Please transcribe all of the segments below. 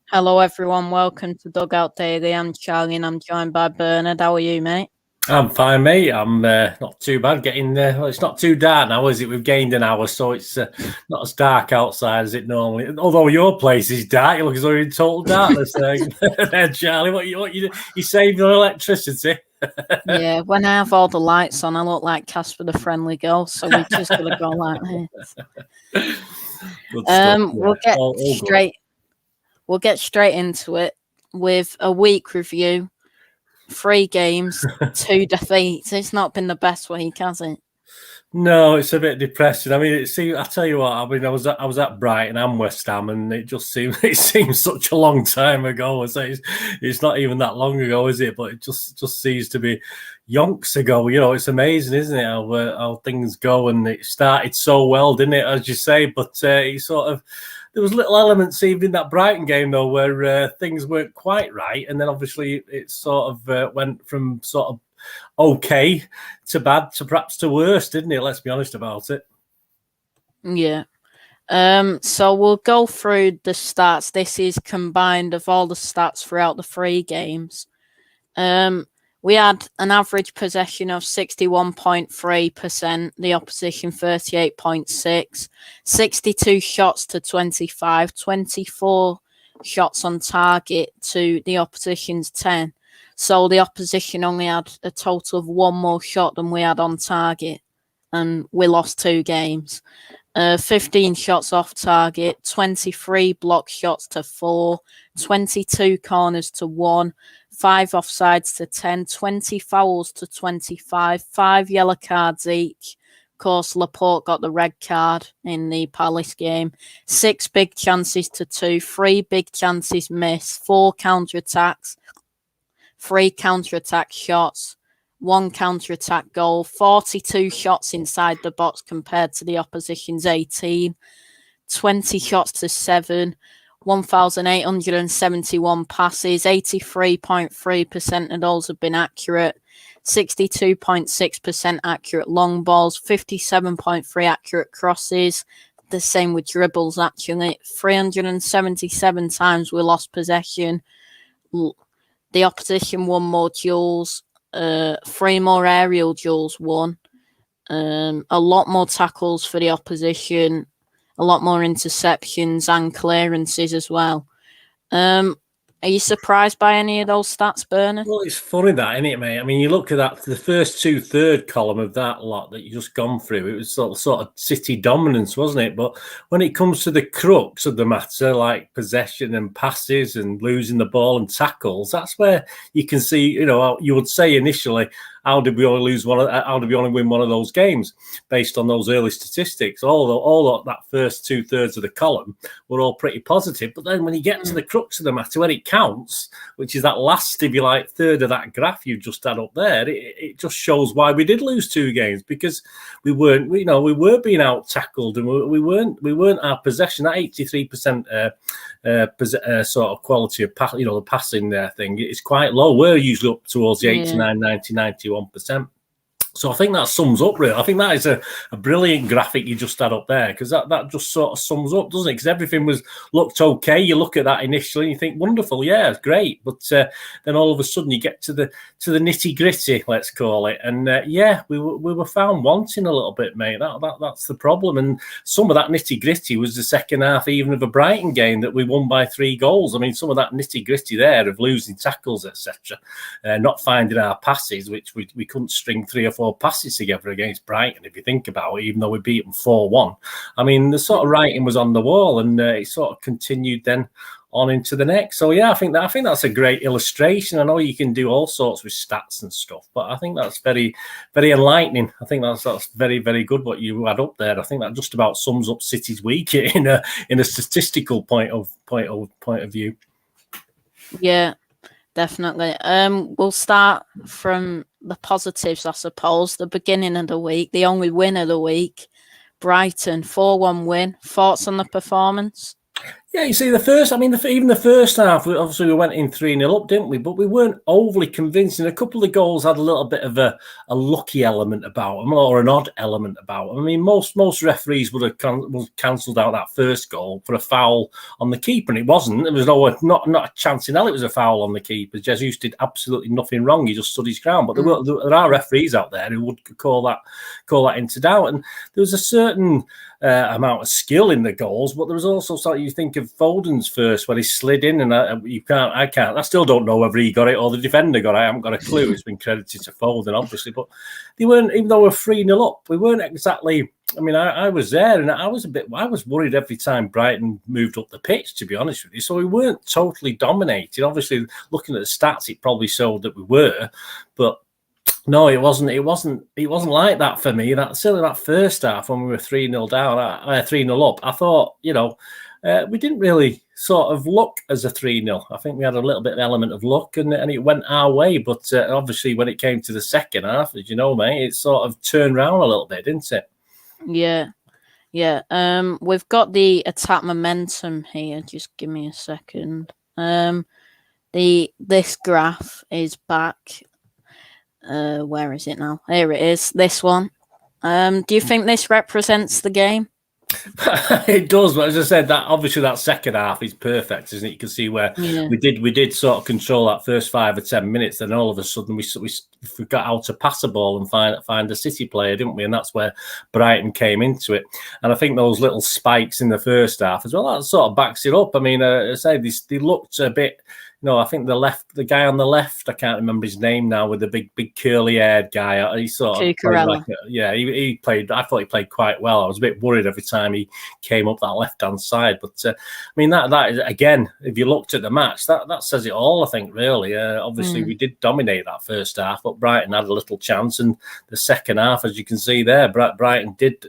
Hello, everyone. Welcome to Dugout Daily. I'm Charlie and I'm joined by Bernard. How are you, mate? I'm fine, mate. I'm not too bad. Getting well, it's not too dark now, is it? We've gained an hour, so it's not as dark outside as it normally. Although your place is dark, you look as though you're in total darkness. There, Charlie. You saving on electricity? Yeah, when I have all the lights on, I look like Casper the Friendly Ghost, so we just gotta go like this. Good stuff. We'll Yeah. get All good. straight. We'll get straight into it with a week review. 3 games, 2 defeats. It's not been the best week, has it? No, it's a bit depressing. I mean, I tell you what. I mean, I was at Brighton and West Ham, and it seems such a long time ago. It's not even that long ago, is it? But it just seems to be yonks ago. You know, it's amazing, isn't it? How things go, and it started so well, didn't it? As you say, but it sort of. There was little elements even in that Brighton game though where things weren't quite right, and then obviously it sort of went from sort of okay to bad to perhaps to worse, didn't it? Let's be honest about it. Yeah. So we'll go through the stats. This is combined of all the stats throughout the 3 games. We had an average possession of 61.3%, the opposition 38.6%, 62 shots to 25, 24 shots on target to the opposition's 10. So the opposition only had a total of 1 more shot than we had on target, and we lost 2 games. 15 shots off target, 23 block shots to 4, 22 corners to 1, 5 offsides to 10, 20 fouls to 25, 5 yellow cards each. Of course, Lepore got the red card in the Palace game. 6 big chances to 2, 3 big chances missed, 4 counter-attacks, 3 counter-attack shots, 1 counter-attack goal, 42 shots inside the box compared to the opposition's 18, 20 shots to 7, 1,871 passes, 83.3% of those have been accurate, 62.6% accurate long balls, 57.3% accurate crosses, the same with dribbles actually, 377 times we lost possession, the opposition won more duels, 3 more aerial duels won, a lot more tackles for the opposition, a lot more interceptions and clearances as well. Are you surprised by any of those stats, Bernard? Well, it's funny that, isn't it, mate? I mean, you look at that, the first 2/3 column of that lot that you just gone through, it was sort of City dominance, wasn't it? But when it comes to the crux of the matter, like possession and passes and losing the ball and tackles, that's where you can see, you know, you would say initially, how did we only win one of those games based on those early statistics? All that first 2/3 of the column were all pretty positive. But then when you get to the crux of the matter, when it counts, which is that last, if you like, third of that graph you just had up there, it just shows why we did lose 2 games, because we were being out tackled, and we weren't our possession. That 83% sort of quality of the passing there thing is quite low. We're usually up towards the 89, 90, 91%. So I think that sums up, really. I think that is a brilliant graphic you just had up there, because that just sort of sums up, doesn't it? Because everything looked okay. You look at that initially and you think, wonderful, yeah, great. But then all of a sudden you get to the nitty gritty, let's call it, and we were found wanting a little bit, mate. That's the problem. And some of that nitty gritty was the second half, even of a Brighton game that we won by 3 goals. I mean, some of that nitty gritty there of losing tackles, etc., not finding our passes, which we couldn't string 3 or 4 passes together against Brighton, if you think about it, even though we beat them 4-1. I mean, the sort of writing was on the wall, and it sort of continued then on into the next. So yeah, I think that's a great illustration. I know you can do all sorts with stats and stuff, but I think that's very, very enlightening. I think that's very, very good what you had up there. I think that just about sums up City's week in a statistical point of view. Yeah, definitely. We'll start from the positives, I suppose. The beginning of the week, the only win of the week, Brighton 4-1 win. Thoughts on the performance? Yeah, you see, even the first half, obviously we went in 3-0 up, didn't we? But we weren't overly convincing. A couple of the goals had a little bit of a lucky element about them, or an odd element about them. I mean, most referees would have cancelled out that first goal for a foul on the keeper, and it wasn't. There was not a chance in hell it was a foul on the keeper. Jesus did absolutely nothing wrong. He just stood his ground. But there are referees out there who would call that into doubt. And there was a certain amount of skill in the goals, but there was also something you think of Folden's first when he slid in, and I still don't know whether he got it or the defender got it. I haven't got a clue. It's been credited to Folden, obviously, but they weren't, even though we're 3-0 up, we weren't exactly. I mean, I was there, and I was worried every time Brighton moved up the pitch, to be honest with you. So we weren't totally dominated. Obviously, looking at the stats, it probably showed that we were, but. No, it wasn't. It wasn't like that for me. Certainly that first half when we were 3-0 down, 3-0 up. I thought, we didn't really sort of look as a 3-0. I think we had a little bit of element of luck, and it went our way. But obviously, when it came to the second half, as you know, mate, it sort of turned around a little bit, didn't it? Yeah. We've got the attack momentum here. Just give me a second. This graph is back. Where is it now? Here it is. This one. Do you think this represents the game? It does, but as I said, that second half is perfect, isn't it? You can see where we did sort of control that first 5 or 10 minutes. Then all of a sudden we forgot how to pass a ball and find a City player, didn't we? And that's where Brighton came into it. And I think those little spikes in the first half as well, that sort of backs it up. I mean, I say they looked a bit. I think the guy on the left, I can't remember his name now, with the big curly-haired guy. He sort of played he played. I thought he played quite well. I was a bit worried every time he came up that left-hand side. But I mean, that is, again, if you looked at the match, that says it all. I think really. Obviously, we did dominate that first half, but Brighton had a little chance, and the second half, as you can see there, Brighton did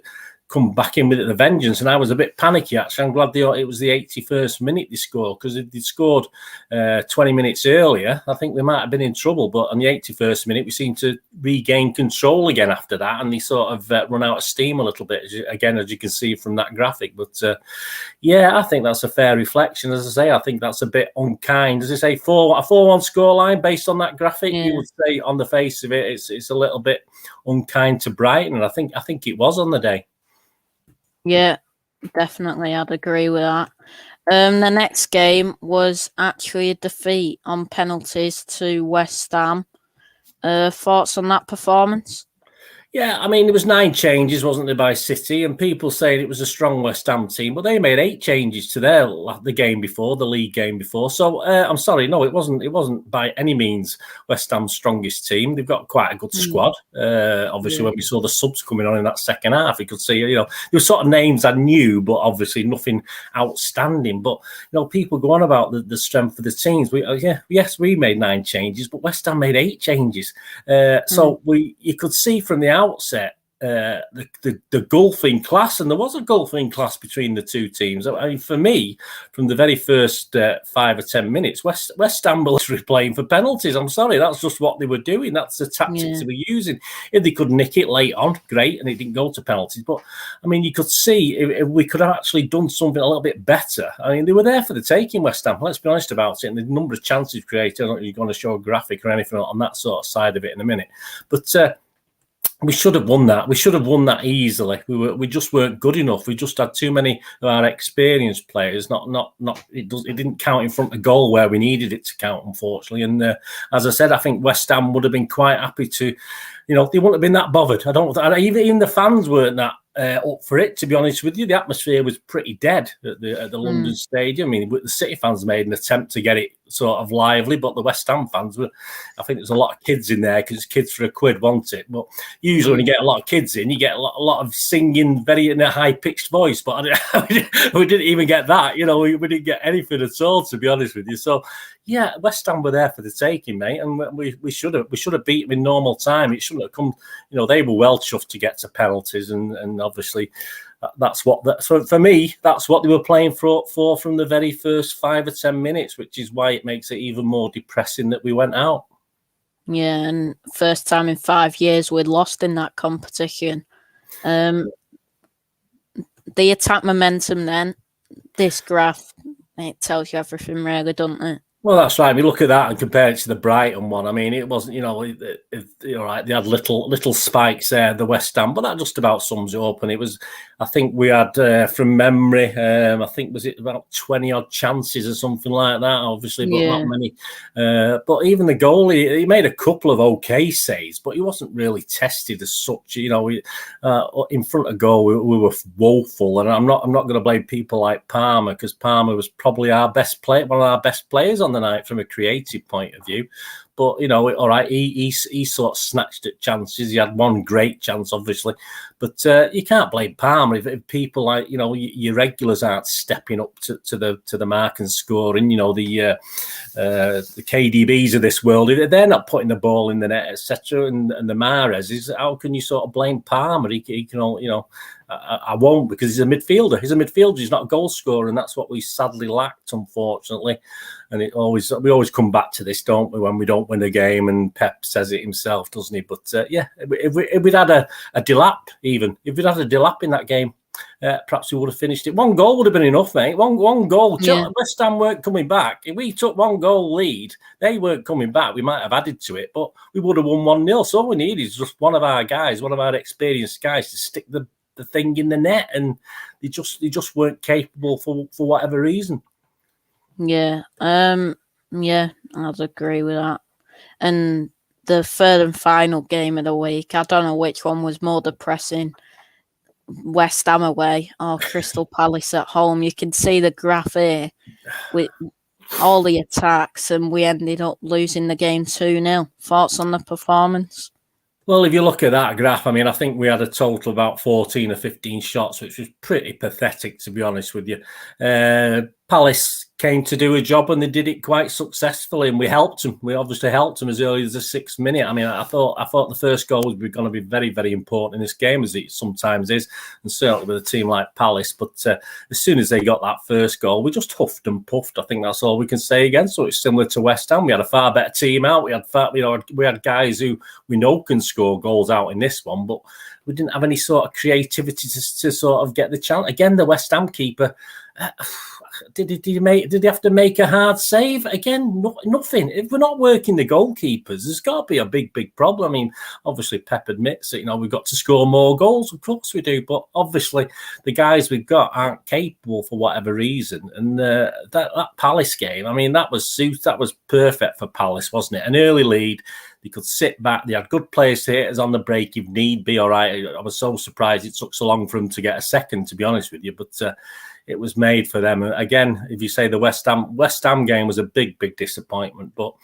come back in with it, the vengeance, and I was a bit panicky actually. I'm glad it was the 81st minute they scored, because if they'd scored 20 minutes earlier, I think they might have been in trouble. But on the 81st minute, we seemed to regain control again after that, and they sort of run out of steam a little bit, as you can see from that graphic. But I think that's a fair reflection. As I say, I think that's a bit unkind. As I say, a 4-1 scoreline based on that graphic, you would say on the face of it, it's a little bit unkind to Brighton, and I think it was on the day. Yeah, definitely. I'd agree with that. The next game was actually a defeat on penalties to West Ham. Thoughts on that performance? Yeah, I mean, there was 9 changes, wasn't there, by City, and people saying it was a strong West Ham team, but they made 8 changes to the league game before. So I'm sorry, no, it wasn't by any means West Ham's strongest team. They've got quite a good squad. Obviously, when we saw the subs coming on in that second half, you could see, there were sort of names I knew, but obviously nothing outstanding. But people go on about the strength of the teams. We made 9 changes, but West Ham made 8 changes. So you could see from the outset the gulfing class, and there was a gulfing class between the two teams. I mean, for me, from the very first 5 or 10 minutes, West Ham were playing for penalties. I'm sorry, that's just what they were doing. That's the tactics they were using. If they could nick it late on, great, and it didn't go to penalties. But I mean, you could see if we could have actually done something a little bit better. I mean, they were there for the taking, West Ham. Let's be honest about it. And the number of chances created, I don't know if you're going to show a graphic or anything on that sort of side of it in a minute, but we should have won that. We should have won that easily. We just weren't good enough. We just had too many of our experienced players. It didn't count in front of goal where we needed it to count, unfortunately. And as I said, I think West Ham would have been quite happy to, they wouldn't have been that bothered. Even the fans weren't that up for it, to be honest with you. The atmosphere was pretty dead at the London Stadium. I mean, the City fans made an attempt to get it sort of lively, but the West Ham fans were, I think there's a lot of kids in there, because it's kids for a quid, wasn't it? But usually when you get a lot of kids in, you get a lot of singing very in a high-pitched voice, but we didn't even get that. We didn't get anything at all, to be honest with you. So yeah, West Ham were there for the taking, mate, and we should have beat them in normal time. It shouldn't have come. They were well chuffed to get to penalties, and obviously that's what. So for me, that's what they were playing for from the very first 5 or 10 minutes, which is why it makes it even more depressing that we went out. Yeah, and first time in 5 years we'd lost in that competition. The attack momentum then, this graph it tells you everything, really, doesn't it? Well, that's right. I mean, look at that and compare it to the Brighton one. I mean, it wasn't, all right. They had little spikes there, the West Ham, but that just about sums it up. And it was, I think we had from memory, I think was it about 20 odd chances or something like that, obviously, but not many. But even the goalie, he made a couple of okay saves, but he wasn't really tested as such. In front of goal, we were woeful, and I'm not going to blame people like Palmer, because Palmer was probably one of our best players on the night from a creative point of view. But all right, he sort of snatched at chances. He had one great chance, obviously, but you can't blame Palmer if people like your regulars aren't stepping up to the mark and scoring. The KDBs of this world, they're not putting the ball in the net, etc. And the Mahrez, how can you sort of blame Palmer? He can, I won't, because he's a midfielder. He's not a goal scorer, and that's what we sadly lacked, unfortunately. And we always come back to this, don't we, when we don't win a game? And Pep says it himself, doesn't he? But if we'd had a Delap, even if we'd had a Delap in that game, perhaps we would have finished it. One goal would have been enough, mate. One goal. Yeah. West Ham weren't coming back. If we took one goal lead, they weren't coming back. We might have added to it, but we would have won 1-0. So all we need is just one of our guys, one of our experienced guys, to stick the thing in the net, and they just weren't capable for whatever reason. Yeah, I'd agree with that. And the third and final game of the week, I don't know which one was more depressing, West Ham away or Crystal Palace at home. You can see the graph here with all the attacks, and we ended up losing the game 2-0. Thoughts on the performance? Well, if you look at that graph, I mean, I think we had a total of about 14 or 15 shots, which was pretty pathetic, to be honest with you. Palace came to do a job, and they did it quite successfully, and we helped them. We obviously helped them as early as the 6th minute. I mean, I thought the first goal was going to be very, very important in this game, as it sometimes is, and certainly with a team like Palace. But as soon as they got that first goal, we just huffed and puffed. I think that's all we can say again. So it's similar to West Ham. We had a far better team out. We had guys who we know can score goals out in this one, but we didn't have any sort of creativity to sort of get the chance. Again, the West Ham keeper. Did he have to make a hard save? Again, nothing. If we're not working the goalkeepers, there's got to be a big problem. I mean, obviously Pep admits that we've got to score more goals. Of course we do, but obviously the guys we've got aren't capable for whatever reason. And that Palace game, I mean, that was perfect for Palace, wasn't it? An early lead. They could sit back. They had good players to hit us on the break if need be. All right. I was so surprised it took so long for them to get a second, to be honest with you. But it was made for them. And again, if you say the West Ham game was a big disappointment. But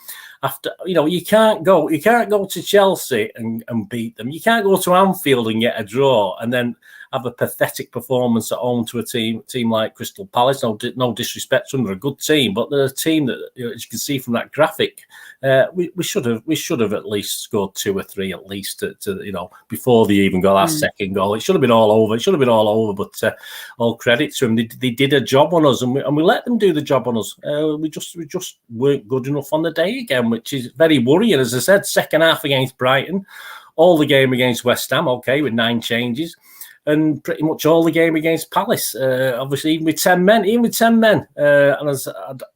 after, you can't go to Chelsea and beat them. You can't go to Anfield and get a draw and then have a pathetic performance at home to a team like Crystal Palace. No disrespect to them, they're a good team, but they're a team that, as you can see from that graphic, we should have at least scored 2 or 3 at least to before they even got that second goal. It should have been all over. But all credit to them, they did a job on us, and we let them do the job on us. We just weren't good enough on the day again, which is very worrying. As I said, second half against Brighton, all the game against West Ham, okay, with 9 changes. And pretty much all the game against Palace, obviously, even with 10 men. And as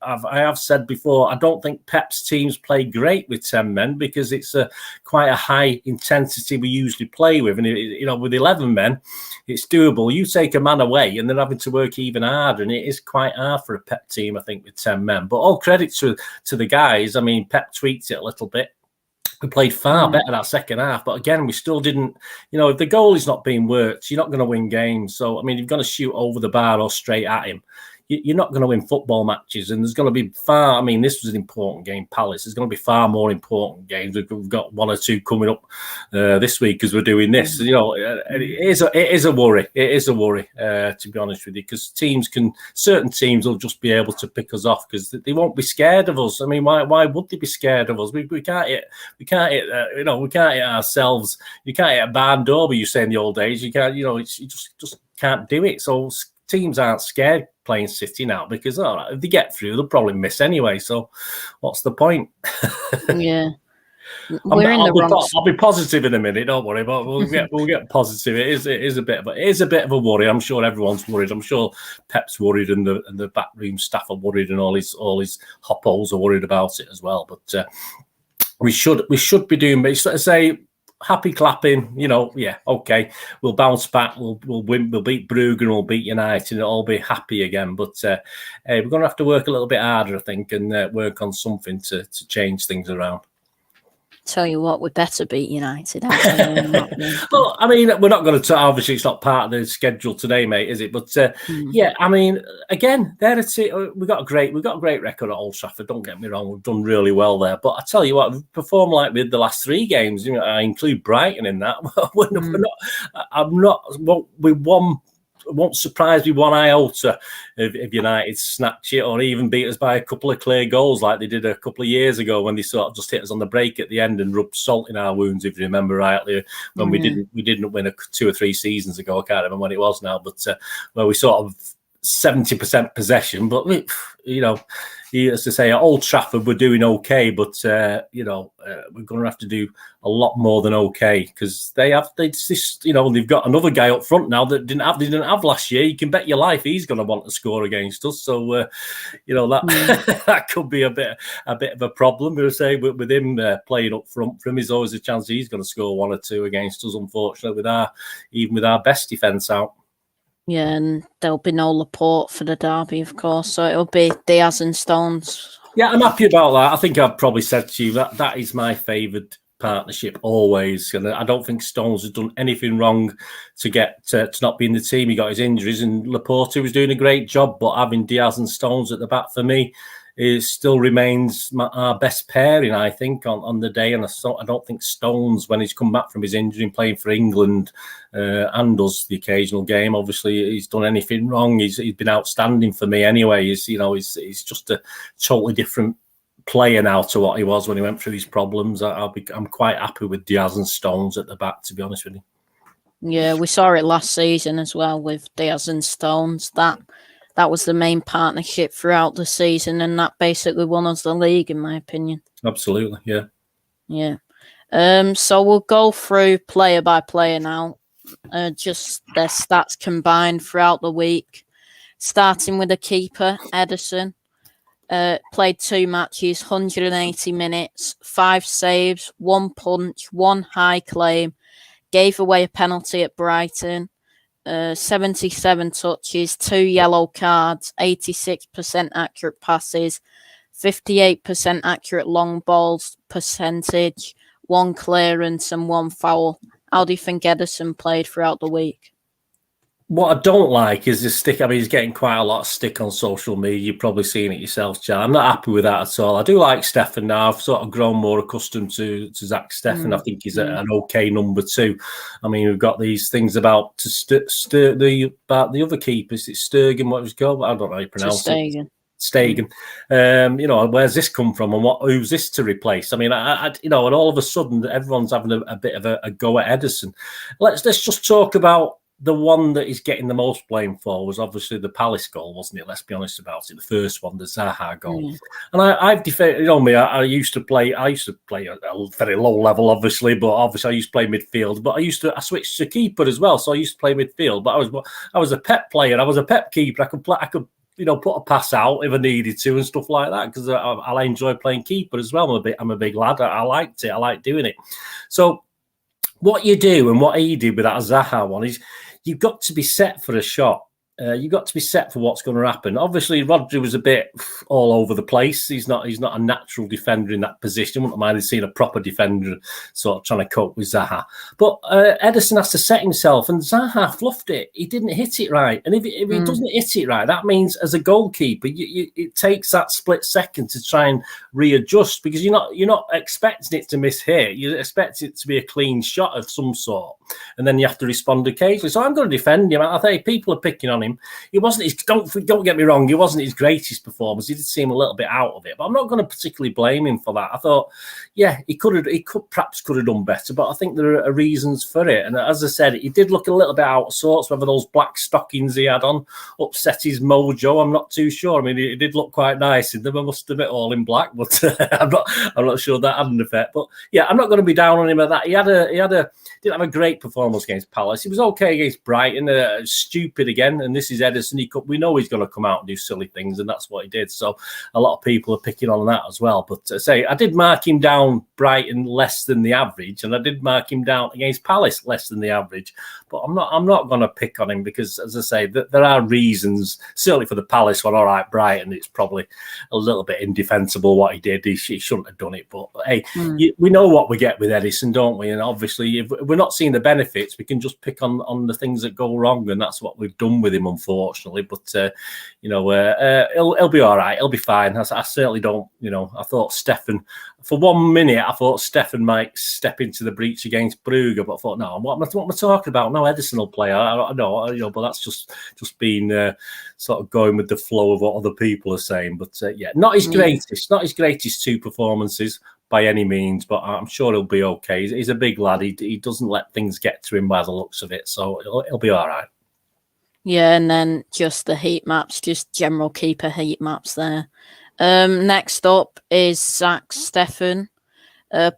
I have said before, I don't think Pep's teams play great with 10 men because it's quite a high intensity we usually play with. And, with 11 men, it's doable. You take a man away and they're having to work even harder. And it is quite hard for a Pep team, I think, with 10 men. But all credit to the guys. I mean, Pep tweaked it a little bit. We played far better that second half, but again, we still didn't. If the goal is not being worked, you're not going to win games. So, I mean, you've got to shoot over the bar or straight at him. You're not going to win football matches, and there's going to be far. I mean, this was an important game, Palace. There's going to be far more important games. We've got 1 or 2 coming up this week as we're doing this. It is a worry. It is a worry, to be honest with you, because certain teams will just be able to pick us off because they won't be scared of us. I mean, why would they be scared of us? We can't hit. We can't hit ourselves. You can't hit a barn door, but you say in the old days, you can't. You just can't do it. So teams aren't scared playing City now because if they get through, they'll probably miss anyway. So what's the point? Yeah. We're in the wrong. I'll be positive in a minute. Don't worry, but we'll get positive. It is a bit of a worry. I'm sure everyone's worried. I'm sure Pep's worried, and the backroom staff are worried, and all his hoppos are worried about it as well. But we should be doing. But let's say happy clapping. Yeah, okay. We'll bounce back. We'll win. We'll beat Brugge. We'll beat United, and it'll all be happy again. But we're going to have to work a little bit harder, I think, and work on something to change things around. Tell you what, we better beat United. Well, I mean, we're not going to. Obviously, it's not part of the schedule today, mate, is it? But yeah, I mean, again, we got a great record at Old Trafford. Don't get me wrong, we've done really well there. But I tell you what, we've performed like with the last 3 games. I include Brighton in that. We won. It won't surprise me one iota if United snatch it or even beat us by a couple of clear goals like they did a couple of years ago when they sort of just hit us on the break at the end and rubbed salt in our wounds, if you remember rightly, when we didn't win 2 or 3 seasons ago. I can't remember when it was now, but where we sort of 70% possession, but as to say, at Old Trafford we're doing okay, but we're going to have to do a lot more than okay, because they've got another guy up front now that they didn't have last year. You can bet your life he's going to want to score against us. So that that could be a bit of a problem. We'll say with him playing up front for him, there's always a chance he's going to score 1 or 2 against us. Unfortunately, with our best defence out. Yeah, and there'll be no Lepore for the derby, of course. So it'll be Diaz and Stones. Yeah, I'm happy about that. I think I've probably said to you that is my favoured partnership always. And I don't think Stones has done anything wrong to get to not be in the team. He got his injuries, and Laporte was doing a great job. But having Diaz and Stones at the back for me, it still remains our best pairing, I think, on the day. And I don't think Stones, when he's come back from his injury and playing for England and does the occasional game, obviously he's done anything wrong. He's been outstanding for me anyway. He's just a totally different player now to what he was when he went through his problems. I'm quite happy with Diaz and Stones at the back, to be honest with you. Yeah, we saw it last season as well with Diaz and Stones. That was the main partnership throughout the season, and that basically won us the league, in my opinion. Absolutely, yeah. Yeah. So we'll go through player by player now, just their stats combined throughout the week. Starting with the keeper, Ederson. Played 2 matches, 180 minutes, 5 saves, 1 punch, 1 high claim. Gave away a penalty at Brighton. 77 touches, 2 yellow cards, 86% accurate passes, 58% accurate long balls percentage, 1 clearance and 1 foul. How do you think Ederson played throughout the week? What I don't like is the stick. I mean, he's getting quite a lot of stick on social media. You've probably seen it yourself, Jiao. I'm not happy with that at all. I do like Stefan now. I've sort of grown more accustomed to Zach Stefan. I think he's an okay number 2. I mean, we've got these things about the other keepers. It's Sturgeon, what was it called? I don't know how you pronounce it. Stegen. Where's this come from, and who's this to replace? I mean, and all of a sudden everyone's having a bit of a go at Ederson. Let's just talk about the one that is getting the most blame for was obviously the Palace goal, wasn't it? Let's be honest about it. The first one, the Zaha goal. And I've defended, me, I used to play at a very low level, obviously, but obviously I used to play midfield. But I switched to keeper as well, so I used to play midfield. But I was a Pep player. I was a Pep keeper. I could put a pass out if I needed to and stuff like that, because I enjoy playing keeper as well. I'm a big lad. I liked it. I like doing it. So what you do and what he did with that Zaha one is you've got to be set for a shot. You've got to be set for what's going to happen. Obviously, Rodri was a bit all over the place. He's not a natural defender in that position. Wouldn't mind seeing a proper defender sort of trying to cope with Zaha. But Ederson has to set himself, and Zaha fluffed it. He didn't hit it right. And if he doesn't hit it right, that means as a goalkeeper, it takes that split second to try and readjust, because you're not expecting it to miss hit. You expect it to be a clean shot of some sort. and then you have to respond occasionally. So I'm going to defend him. I think people are picking on him. It wasn't his, don't get me wrong, it wasn't his greatest performance. He did seem a little bit out of it, but I'm not going to particularly blame him for that. I thought, yeah, he could have done better, but I think there are reasons for it. And as I said, he did look a little bit out of sorts. Whether those black stockings he had on upset his mojo, I'm not too sure. I mean, he did look quite nice in them. I must admit, all in black, but I'm not sure that had an effect. But yeah, I'm not going to be down on him at that. He didn't have a great performance against Palace. He was okay against Brighton. Stupid again, and this is Edison. We know he's going to come out and do silly things, and that's what he did. So a lot of people are picking on that as well. But I did mark him down Brighton less than the average, and I did mark him down against Palace less than the average. But I'm not going to pick on him because, as I say, there are reasons. Certainly for the Palace one, all right, Brighton, it's probably a little bit indefensible what he did. He shouldn't have done it. But hey, we know what we get with Edison, don't we? And obviously, if we're not seeing the benefits, we can just pick on the things that go wrong, and that's what we've done with him, unfortunately. But he'll be all right. He'll be fine. I certainly don't. I thought Stefan. For 1 minute, I thought Stefan might step into the breach against Brugge, but I thought, no, what am I talking about? No, Edison will play. I know, but that's just been sort of going with the flow of what other people are saying. But yeah, not his greatest two performances by any means, but I'm sure he'll be okay. He's a big lad. He doesn't let things get to him by the looks of it, so he'll be all right. Yeah, and then just the heat maps, just general keeper heat maps there. Next up is Zach Steffen.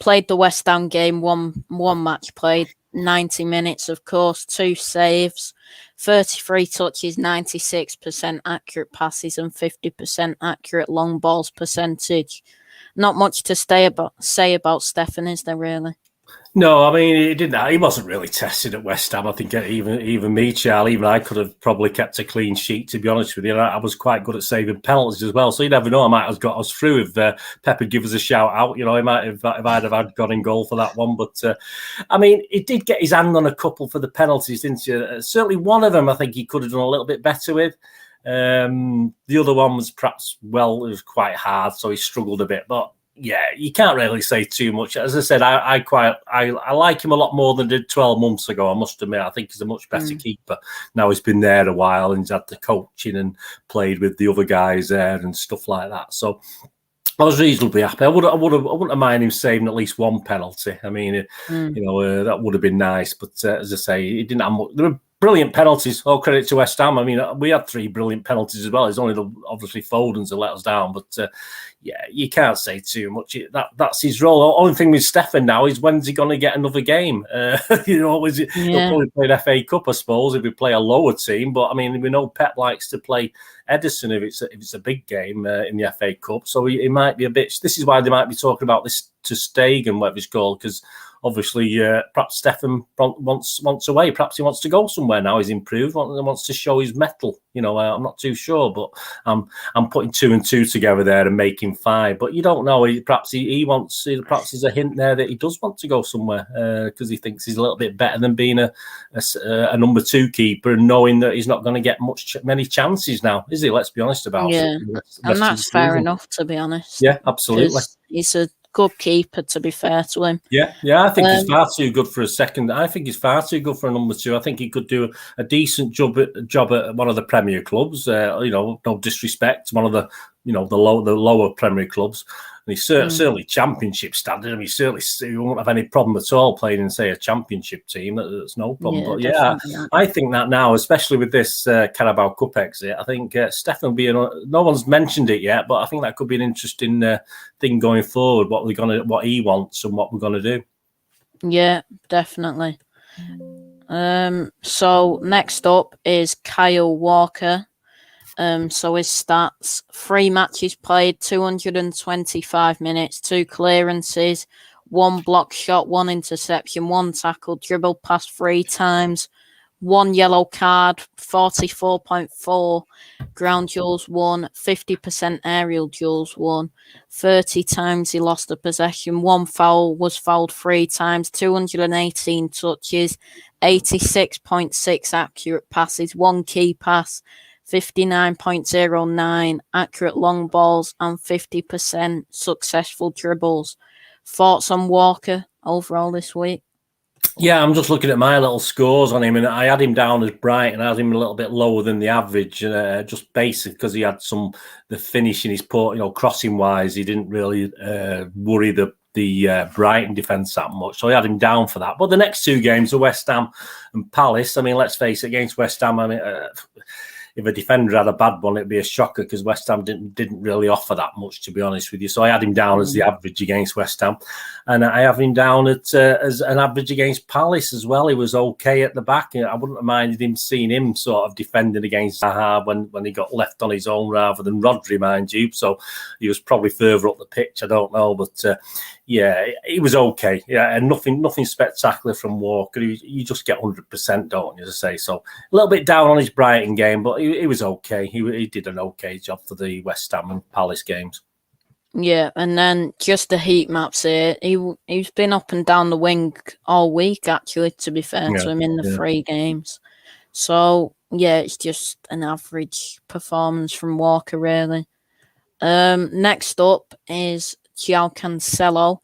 Played the West Ham game, one match played, 90 minutes, of course, 2 saves, 33 touches, 96% accurate passes, and 50% accurate long balls percentage. Not much to say about Steffen, is there really? No, I mean, he wasn't really tested at West Ham. I think even me, Charlie, even I could have probably kept a clean sheet, to be honest with you. I was quite good at saving penalties as well. So you never know, I might have got us through if Pep had given us a shout out. He might have, if I'd have had gone in goal for that one. But, I mean, he did get his hand on a couple for the penalties, didn't you? Certainly one of them I think he could have done a little bit better with. The other one was perhaps, it was quite hard, so he struggled a bit. But yeah, you can't really say too much. As I said, I like him a lot more than I did 12 months ago, I must admit. I think he's a much better keeper. Now he's been there a while and he's had the coaching and played with the other guys there and stuff like that. So I was reasonably happy. I wouldn't have minded him saving at least one penalty. I mean, that would have been nice. But as I say, he didn't have much. There were brilliant penalties. All credit to West Ham. I mean, we had 3 brilliant penalties as well. It's only obviously Folden's that let us down. But yeah, you can't say too much. That's his role. The only thing with Stefan now is when's he going to get another game? He'll probably play an FA Cup, I suppose, if we play a lower team. But I mean, we know Pep likes to play Edison if it's a big game in the FA Cup. So he might be a bit. This is why they might be talking about this to Stegen, whatever it's called, because obviously perhaps Stefan wants away. Perhaps he wants to go somewhere now. He's improved. Wants to show his mettle. I'm not too sure, but I'm putting 2 and 2 together there and making 5. But you don't know. Perhaps he wants. Perhaps there's a hint there that he does want to go somewhere because he thinks he's a little bit better than being a number 2 keeper and knowing that he's not going to get many chances now, is he? Let's be honest about it. And that's fair enough, to be honest. Yeah, absolutely. He's a good keeper, to be fair to him. Yeah, I think he's far too good for a second. I think he's far too good for a number 2. I think he could do a decent job at one of the Premier clubs. No disrespect, one of the the lower Premier clubs. And he's certainly Championship standard. I mean, he won't have any problem at all playing in, say, a Championship team. That's no problem. But yeah, I think that now, especially with this Carabao Cup exit, I think Stefan no one's mentioned it yet, but I think that could be an interesting thing going forward. What he wants and what we're gonna do. Yeah, definitely. So next up is Kyle Walker. So his stats: 3 matches played, 225 minutes, 2 clearances, 1 block shot, 1 interception, 1 tackle, dribbled past 3 times, 1 yellow card, 44.4 ground duels won, 50% aerial duels won, 30 times he lost a possession, 1 foul, was fouled 3 times, 218 touches, 86.6 accurate passes, 1 key pass, 59.09 accurate long balls, and 50% successful dribbles. Thoughts on Walker overall this week? Yeah, I'm just looking at my little scores on him, and I had him down as Brighton. I had him a little bit lower than the average, just basic because he had the finish in his port, crossing wise. He didn't really worry the Brighton defence that much, so I had him down for that. But the next two games are West Ham and Palace. I mean, let's face it, against West Ham, I mean, if a defender had a bad one, it'd be a shocker because West Ham didn't really offer that much, to be honest with you. So I had him down as the average against West Ham, and I have him down as an average against Palace as well. He was okay at the back. I wouldn't have minded him seeing him sort of defending against Zaha when he got left on his own rather than Rodri, mind you. So he was probably further up the pitch. I don't know, but yeah, he was okay. Yeah, and nothing spectacular from Walker. You just get 100%, don't you, to say. So a little bit down on his Brighton game, but he was okay. He did an okay job for the West Ham and Palace games. Yeah, and then just the heat maps here. He's been up and down the wing all week, actually, to be fair to him in the 3 games. So, yeah, it's just an average performance from Walker, really. Next up is Jiao Cancelo.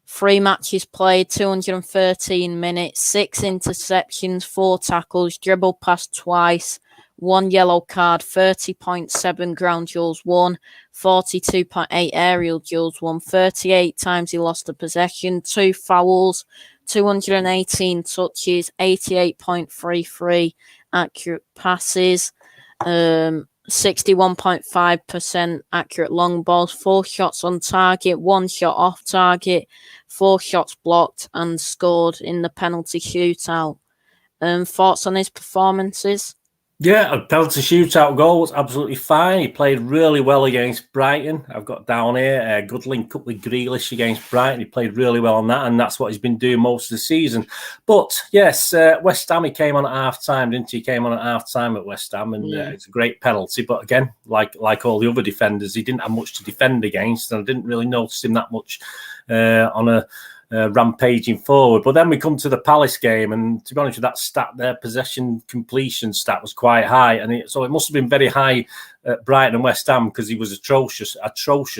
3 matches played, 213 minutes, 6 interceptions, 4 tackles, dribbled past twice, 1 yellow card, 30.7 ground duels won, 42.8 aerial duels won, 38 times he lost a possession, 2 fouls, 218 touches, 88.33 accurate passes, 61.5% accurate long balls, 4 shots on target, 1 shot off target, 4 shots blocked, and scored in the penalty shootout. Thoughts on his performances? Yeah, a penalty shootout goal was absolutely fine. He played really well against Brighton. I've got down here a good link up with Grealish against Brighton. He played really well on that, and that's what he's been doing most of the season. But yes, West Ham, he came on at half-time, didn't he? He came on at half-time at West Ham, and it's a great penalty. But again, like all the other defenders, he didn't have much to defend against, and I didn't really notice him that much on a rampaging forward. But then we come to the Palace game, and to be honest with that stat, their possession completion stat was quite high, and so it must have been very high at Brighton and West Ham because he was atrocious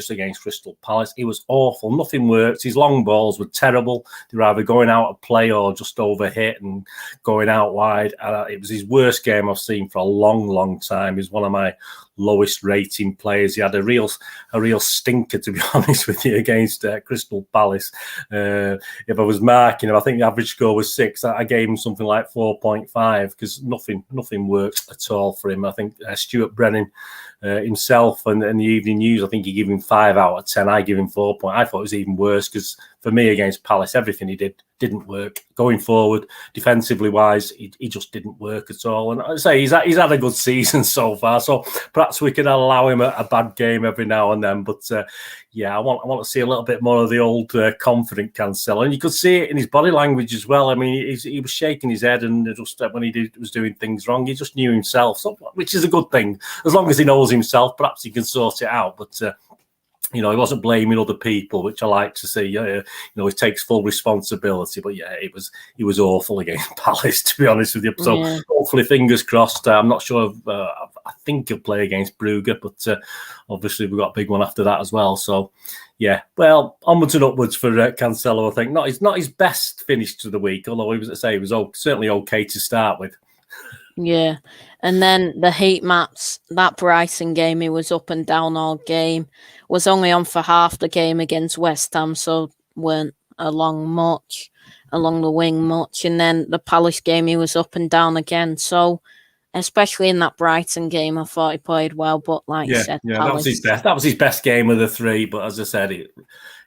against Crystal Palace. He was awful. Nothing worked. His long balls were terrible. They were either going out of play or just over hit and going out wide. It was his worst game I've seen for a long, long time. He's one of my lowest rating players. He had a real stinker, to be honest with you, against Crystal Palace. If I was marking him, I think the average score was 6. I gave him something like 4.5 because nothing worked at all for him. I think Stuart Brennan himself and the Evening News, I think he gave him 5 out of 10. I give him 4. I thought it was even worse because for me against Palace, everything he did didn't work. Going forward, defensively wise, he just didn't work at all. And I say he's had a good season so far, so perhaps we could allow him a bad game every now and then. But yeah, I want to see a little bit more of the old confident Cancelo, and you could see it in his body language as well. I mean, he was shaking his head, and just when he was doing things wrong, he just knew himself, which is a good thing as long as he knows himself. Perhaps he can sort it out, but. He wasn't blaming other people, which I like to see. He takes full responsibility. But yeah, he was awful against Palace, to be honest with you. So hopefully, fingers crossed. I'm not sure. I think he'll play against Brugge, but obviously we've got a big one after that as well. So yeah, well, onwards and upwards for Cancelo. I think not his best finish to the week, although he was certainly okay to start with. Yeah, and then the heat maps, that Brighton game, he was up and down all game, was only on for half the game against West Ham, so weren't along the wing much. And then the Palace game, he was up and down again. So, especially in that Brighton game, I thought he played well, but like you said, Palace, that was his best game of the 3. But as I said,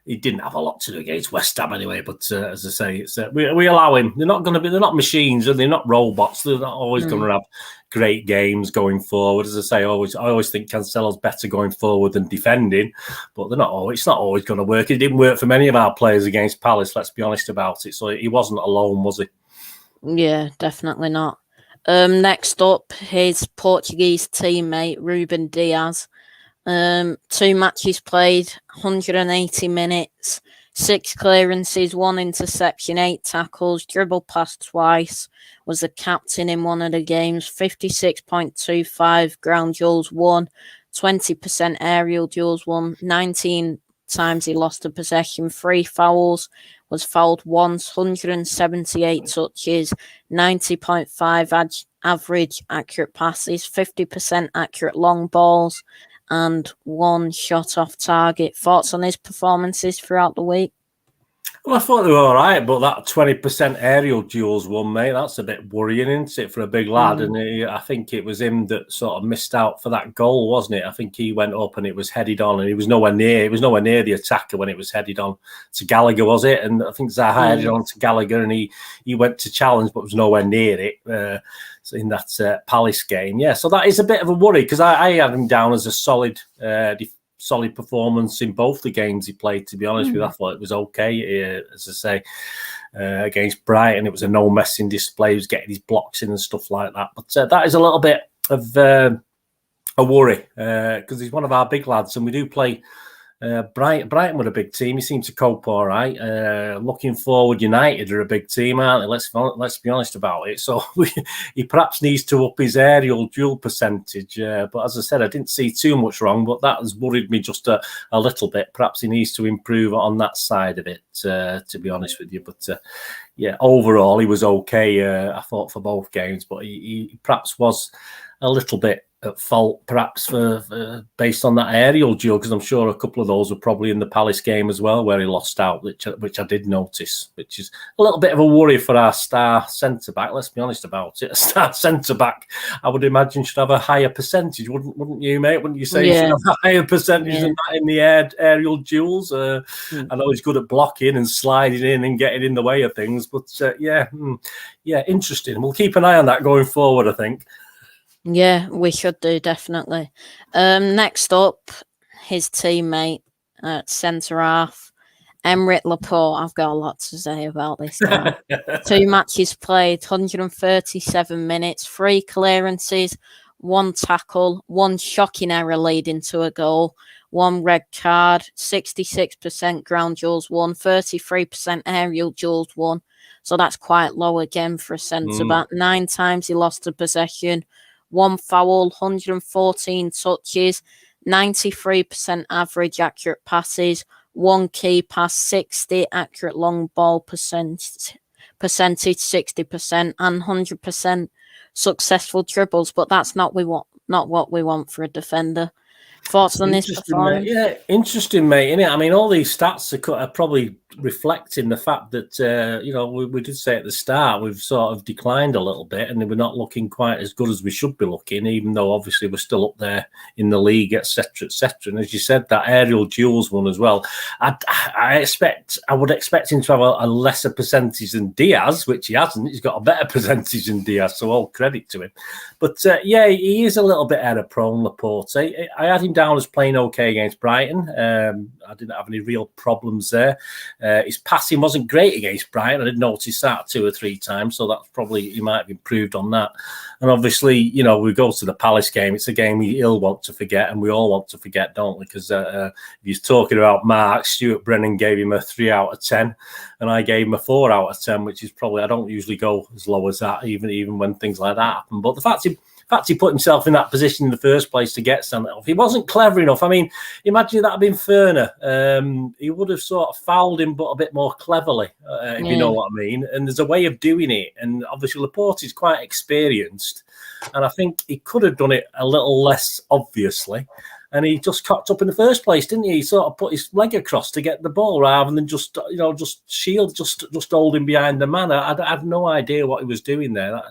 he didn't have a lot to do against West Ham anyway. But as I say, it's we allow him. They're not machines, and they're not robots. They're not always going to have great games going forward. As I say, I always think Cancelo's better going forward than defending, but they're not always. It's not always going to work. It didn't work for many of our players against Palace. Let's be honest about it. So he wasn't alone, was he? Yeah, definitely not. Next up, his Portuguese teammate Ruben Diaz. 2 matches played, 180 minutes, 6 clearances, 1 interception, 8 tackles, dribbled past twice, was the captain in one of the games, 56.25 ground duels won, 20% aerial duels won, 19 times he lost a possession, 3 fouls, was fouled once, 178 touches, 90.5 average accurate passes, 50% accurate long balls, and 1 shot off target. Thoughts on his performances throughout the week? Well, I thought they were all right, but that 20% aerial duels one, mate, that's a bit worrying, isn't it, for a big lad? And I think it was him that sort of missed out for that goal, wasn't it? I think he went up and it was headed on, and he was nowhere near. It was nowhere near the attacker when it was headed on to Gallagher, was it? And I think Zaha headed on to Gallagher, and he went to challenge, but was nowhere near it in that Palace game. Yeah, so that is a bit of a worry, because I had him down as a solid performance in both the games he played, to be honest with you. I thought it was okay, as I say, against Brighton. It was a no messing display. He was getting his blocks in and stuff like that. But that is a little bit of a worry, because he's one of our big lads, and we do play Brighton were a big team. He seemed to cope all right. Looking forward, United are a big team, aren't they? Let's be honest about it. So he perhaps needs to up his aerial duel percentage. But as I said, I didn't see too much wrong, but that has worried me just a little bit. Perhaps he needs to improve on that side of it, to be honest with you. But yeah, overall, he was okay, I thought, for both games. But he perhaps was a little bit at fault, perhaps, for based on that aerial duel, because I'm sure a couple of those were probably in the Palace game as well, where he lost out, which I did notice, which is a little bit of a worry for our star centre-back. Let's be honest about it. A star centre-back, I would imagine, should have a higher percentage, wouldn't you, mate? Wouldn't you say he should have a higher percentage than that in the aerial duels? I know he's good at blocking and sliding in and getting in the way of things, but yeah, interesting. We'll keep an eye on that going forward, I think. Yeah, we should do, definitely. Next up, his teammate at centre-half, Aymeric Lepore. I've got a lot to say about this guy. 2 matches played, 137 minutes, 3 clearances, 1 tackle, 1 shocking error leading to a goal, 1 red card, 66% ground duels won, 33% aerial duels won. So that's quite low again for a centre-back. 9 times he lost a possession, 1 foul, 114 touches, 93% average accurate passes, 1 key pass, 60 accurate long ball percentage, 60%, and 100% successful dribbles. But that's not what we want for a defender. Thoughts on this performance? Yeah, interesting, mate. Innit? I mean, all these stats are probably reflecting the fact that we did say at the start we've sort of declined a little bit, and we're not looking quite as good as we should be looking, even though obviously we're still up there in the league, etc., etc. And as you said, that aerial duels one as well. I would expect him to have a lesser percentage than Diaz, which he hasn't. He's got a better percentage than Diaz, so all credit to him. But yeah, he is a little bit error prone, Laporte. I had him down as playing okay against Brighton. I didn't have any real problems there. His passing wasn't great against Brighton. I did notice that 2 or 3 times, so that's probably, he might have improved on that. And obviously, we go to the Palace game. It's a game he'll want to forget, and we all want to forget, don't we? Because if he's talking about Mark, Stuart Brennan gave him a 3 out of 10, and I gave him a 4 out of 10, which is probably, I don't usually go as low as that, even when things like that happen. But the fact he put himself in that position in the first place to get sent off. He wasn't clever enough. I mean, imagine that had been Ferner. He would have sort of fouled him, but a bit more cleverly, if you know what I mean. And there's a way of doing it. And obviously, Laporte is quite experienced. And I think he could have done it a little less obviously. And he just cocked up in the first place, didn't he? He sort of put his leg across to get the ball rather than just shield, just holding behind the man. I had no idea what he was doing there.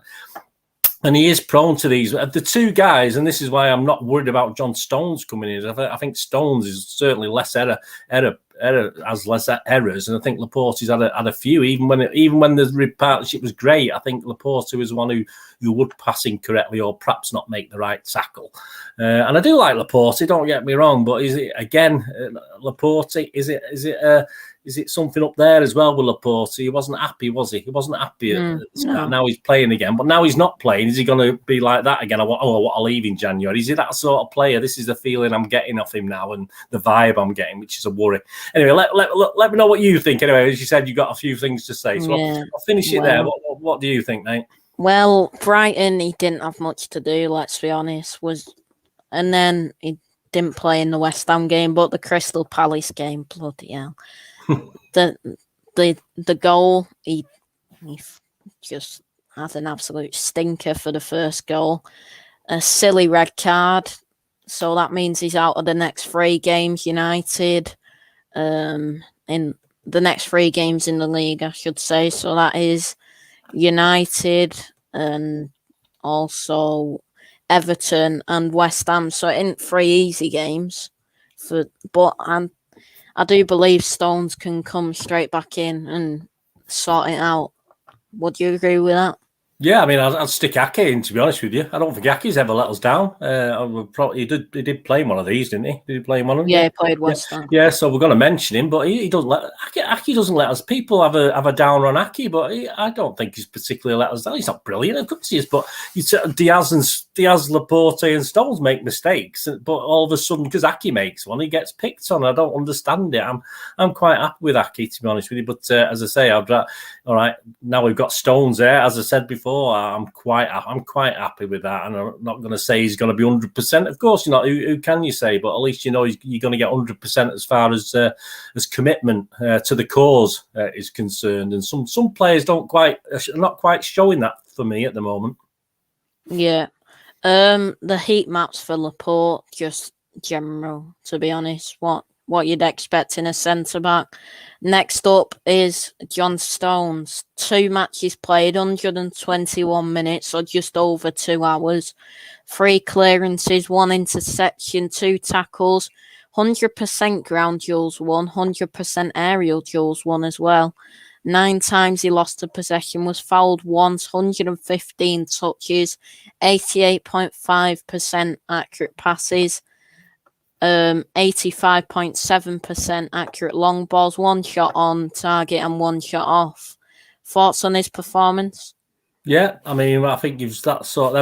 And he is prone to these. The 2 guys, and this is why I'm not worried about John Stones coming in. I think Stones is certainly less has less errors, and I think Laporte has had a few. Even when the partnership was great, I think Laporte was one who would pass incorrectly or perhaps not make the right tackle. And I do like Laporte. Don't get me wrong, but is it again Laporte? Is it something up there as well with Laporte? He wasn't happy, was he? He wasn't happy at the start. Now he's playing again, but now he's not playing. Is he going to be like that again? I'll leave in January. Is he that sort of player? This is the feeling I'm getting off him now, and the vibe I'm getting, which is a worry. Anyway, let me know what you think. Anyway, as you said, you've got a few things to say, so I'll finish it there. What do you think, mate? Well, Brighton, he didn't have much to do. Let's be honest. And then he didn't play in the West Ham game, but the Crystal Palace game, bloody hell. the goal, he just had an absolute stinker for the first goal. A silly red card. So that means he's out of the next 3 games, United. In the next 3 games in the league, I should say. So that is United and also Everton and West Ham. So it ain't 3 easy games. But I do believe Stones can come straight back in and sort it out. Would you agree with that? Yeah, I mean, I'd stick Ake in, to be honest with you. I don't think Ake's ever let us down. He did play in one of these, didn't he? Did he play in one of them? Yeah, he played West Ham. Yeah, so we're going to mention him, but he doesn't let Ake doesn't let us. People have a downer on Ake, but I don't think he's particularly let us down. He's not brilliant, of course he is, but Diaz, Laporte, and Stones make mistakes, but all of a sudden, because Ake makes one, he gets picked on. I don't understand it. I'm quite happy with Ake, to be honest with you. But as I say, all right, now we've got Stones there. As I said before, I'm quite happy with that, and I'm not going to say he's going to be 100%. Of course, you're not. Who can you say? But at least you know you're going to get 100% as far as commitment to the cause is concerned. And some players are not quite showing that for me at the moment. Yeah, the heat maps for Lepore just general. To be honest, what you'd expect in a centre back. Next up is John Stones. 2 matches played, 121 minutes, or just over 2 hours. 3 clearances, 1 interception, 2 tackles, 100% ground duels won, 100% aerial duels won as well. 9 times he lost a possession, was fouled once, 115 touches, 88.5% accurate passes. 85.7% accurate long balls, 1 shot on target and 1 shot off. Thoughts on his performance? Yeah, I mean, I think them stats sort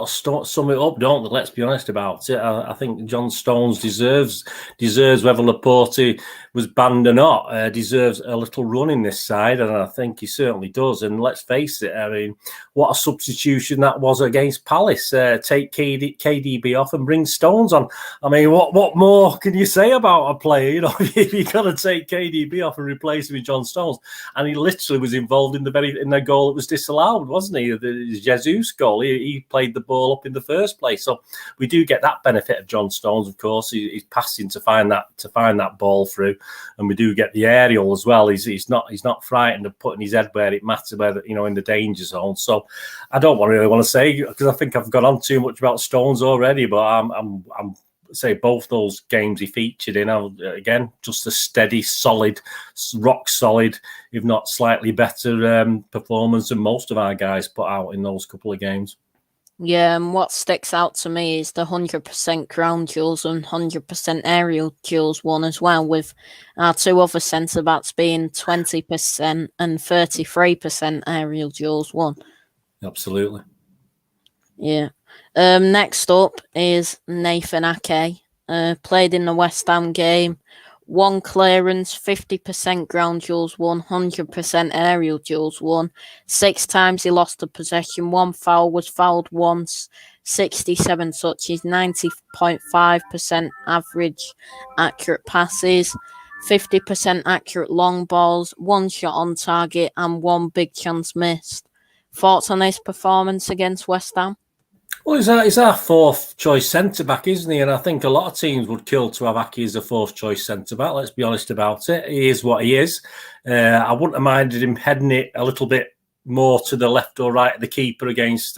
of sum it up, don't they? Let's be honest about it. I think John Stones deserves whether Laporte was banned or not, deserves a little run in this side, and I think he certainly does. And let's face it, I mean, what a substitution that was against Palace. Take KDB off and bring Stones on. I mean, what more can you say about a player? You know, if you got to take KDB off and replace him with John Stones, and he literally was involved in the goal that was disallowed, wasn't he? The Jesus goal. He played the ball up in the first place. So we do get that benefit of John Stones, of course. He's passing to find that ball through, and we do get the aerial as well. He's not frightened of putting his head where it matters, in the danger zone. So I don't really want to say, because I think I've gone on too much about Stones already, but I'm say both those games he featured in, again, just a steady, solid, rock solid, if not slightly better performance than most of our guys put out in those couple of games. Yeah, and what sticks out to me is the 100% ground duels and 100% aerial duels won as well, with our 2 other centre-backs being 20% and 33% aerial duels won. Absolutely. Yeah. Next up is Nathan Ake. Played in the West Ham game. 1 clearance, 50% ground duels won, 100% aerial duels won. 6 times he lost a possession. 1 foul, was fouled once. 67 touches, 90.5% average accurate passes. 50% accurate long balls. 1 shot on target and 1 big chance missed. Thoughts on his performance against West Ham? Well, he's our 4th choice centre-back, isn't he? And I think a lot of teams would kill to have Ake as a 4th choice centre-back. Let's be honest about it. He is what he is. I wouldn't have minded him heading it a little bit more to the left or right of the keeper against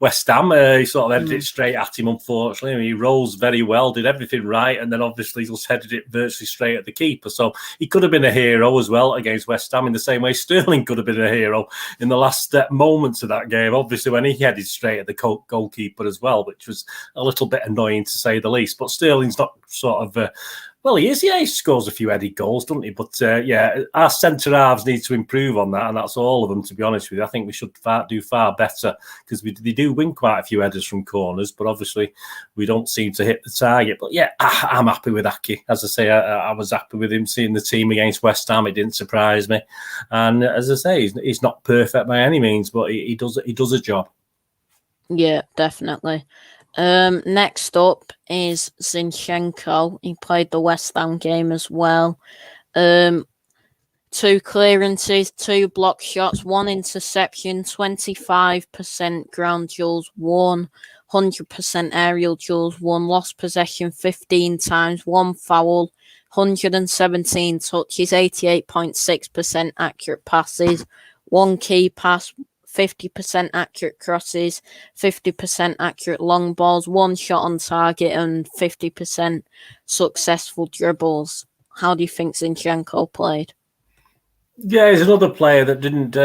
West Ham. He sort of headed it straight at him, unfortunately. I mean, he rose very well, did everything right, and then obviously just headed it virtually straight at the keeper. So he could have been a hero as well against West Ham, in the same way Sterling could have been a hero in the last moments of that game, obviously, when he headed straight at the goalkeeper as well, which was a little bit annoying to say the least. But Sterling's not sort of... well, he is. Yeah, he scores a few headed goals, doesn't he? But our centre halves need to improve on that, and that's all of them. To be honest with you, I think we should do far better, because they do win quite a few headers from corners, but obviously we don't seem to hit the target. But yeah, I'm happy with Ake. As I say, I was happy with him seeing the team against West Ham. It didn't surprise me, and as I say, he's not perfect by any means, but he does a job. Yeah, definitely. Next up is Zinchenko. He played the West Ham game as well. 2 2 clearances, 2 block shots, 1 interception, 25% ground duels won, 100% aerial duels won, lost possession 15 times, 1 foul, 117 touches, 88.6% accurate passes, 1 key pass, 50% accurate crosses, 50% accurate long balls, 1 shot on target, and 50% successful dribbles. How do you think Zinchenko played? Yeah, he's another player that didn't.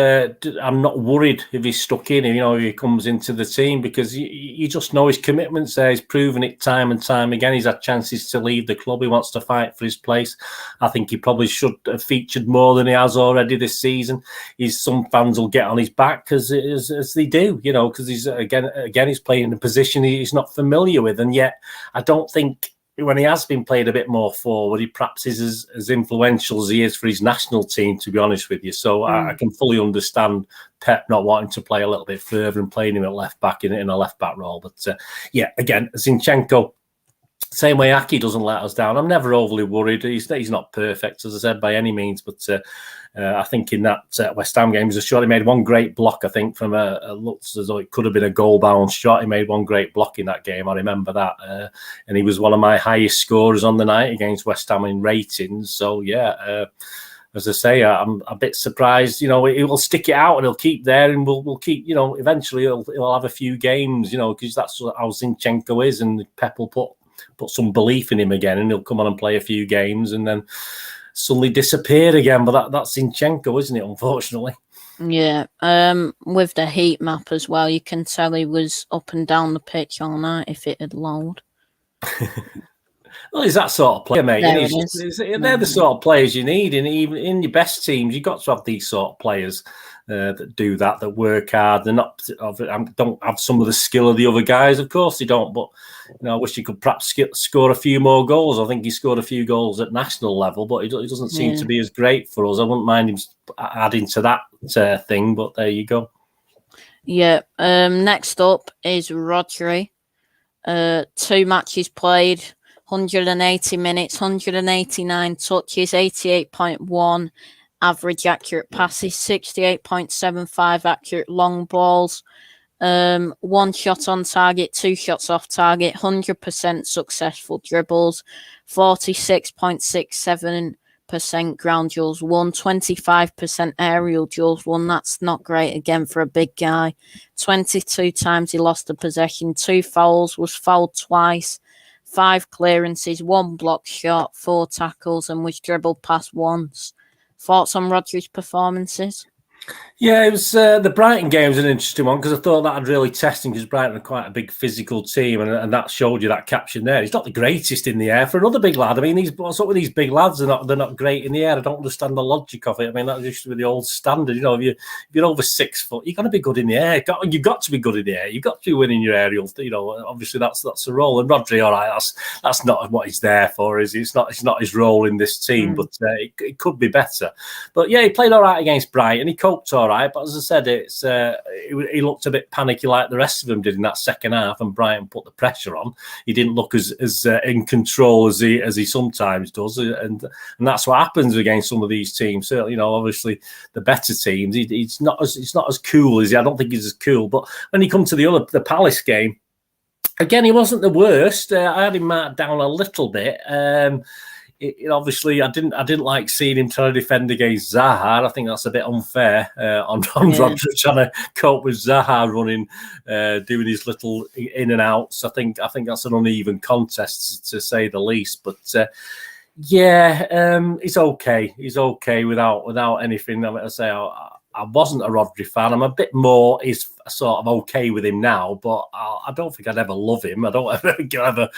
I'm not worried if he's stuck in. If he comes into the team, because you just know his commitment's there. He's proven it time and time again. He's had chances to leave the club. He wants to fight for his place. I think he probably should have featured more than he has already this season. Some fans will get on his back as they do, because he's again he's playing in a position he's not familiar with, and yet I don't think, when he has been played a bit more forward, he perhaps is as influential as he is for his national team, to be honest with you. So I can fully understand Pep not wanting to play a little bit further and playing him at left back in a left back role. But again, Zinchenko, same way Aki doesn't let us down. I'm never overly worried. He's not perfect, as I said, by any means, but I think in that West Ham game, he was sure he made one great block, I think, from looks as though it could have been a goal-bound shot. He made one great block in that game. I remember that. And he was one of my highest scorers on the night against West Ham in ratings. So, as I say, I'm a bit surprised. He will stick it out and he'll keep there, and we'll keep, eventually he'll have a few games, because that's how Zinchenko is, and Pep will put some belief in him again, and he'll come on and play a few games and then suddenly disappear again. But that's Zinchenko, isn't it, unfortunately? Yeah. With the heat map as well, you can tell he was up and down the pitch all night if it had lulled. Well, he's that sort of player, mate. They're the sort of players you need, and even in your best teams, you've got to have these sort of players that do that work hard. They're not don't have some of the skill of the other guys, of course they don't. But I wish he could perhaps score a few more goals. I think he scored a few goals at national level, but he doesn't seem to be as great for us. I wouldn't mind him adding to that thing. But there you go. Yeah. Next up is Rodri. 2 matches played. 180 minutes, 189 touches, 88.1 average accurate passes, 68.75 accurate long balls, 1 shot on target, 2 shots off target, 100% successful dribbles, 46.67% ground duels won, 25% aerial duels won. That's not great again for a big guy. 22 times he lost the possession, 2 fouls, was fouled twice. 5 clearances, 1 block shot, 4 tackles, and was dribbled past once. Thoughts on Rodri's performances? Yeah, it was the Brighton game was an interesting one, because I thought that had really tested, because Brighton are quite a big physical team, and that showed you that caption there. He's not the greatest in the air for another big lad. I mean, what's up with these big lads? They're not great in the air. I don't understand the logic of it. I mean, that's just with the old standard. If you're over 6 foot, you've got to be good in the air. You've got to be good in the air. You've got to be winning your aerials. Obviously that's the role. And Rodri, all right, that's not what he's there for. Is he? It's not his role in this team. But it could be better. But yeah, he played all right against Brighton. He coped all right. But as I said, he looked a bit panicky like the rest of them did in that second half, and Brighton put the pressure on. He didn't look as in control as he sometimes does, and that's what happens against some of these teams. Certainly, obviously the better teams, he's not as cool as he. I don't think he's as cool. But when you come to the Palace game, again, he wasn't the worst. I had him marked down a little bit. Obviously, I didn't like seeing him trying to defend against Zaha. I think that's a bit unfair on Rodri trying to cope with Zaha running, doing his little in and outs. I think that's an uneven contest, to say the least. But he's okay. He's okay without anything. I say I wasn't a Rodri fan. I'm a bit more sort of okay with him now, but I don't think I'd ever love him. I don't ever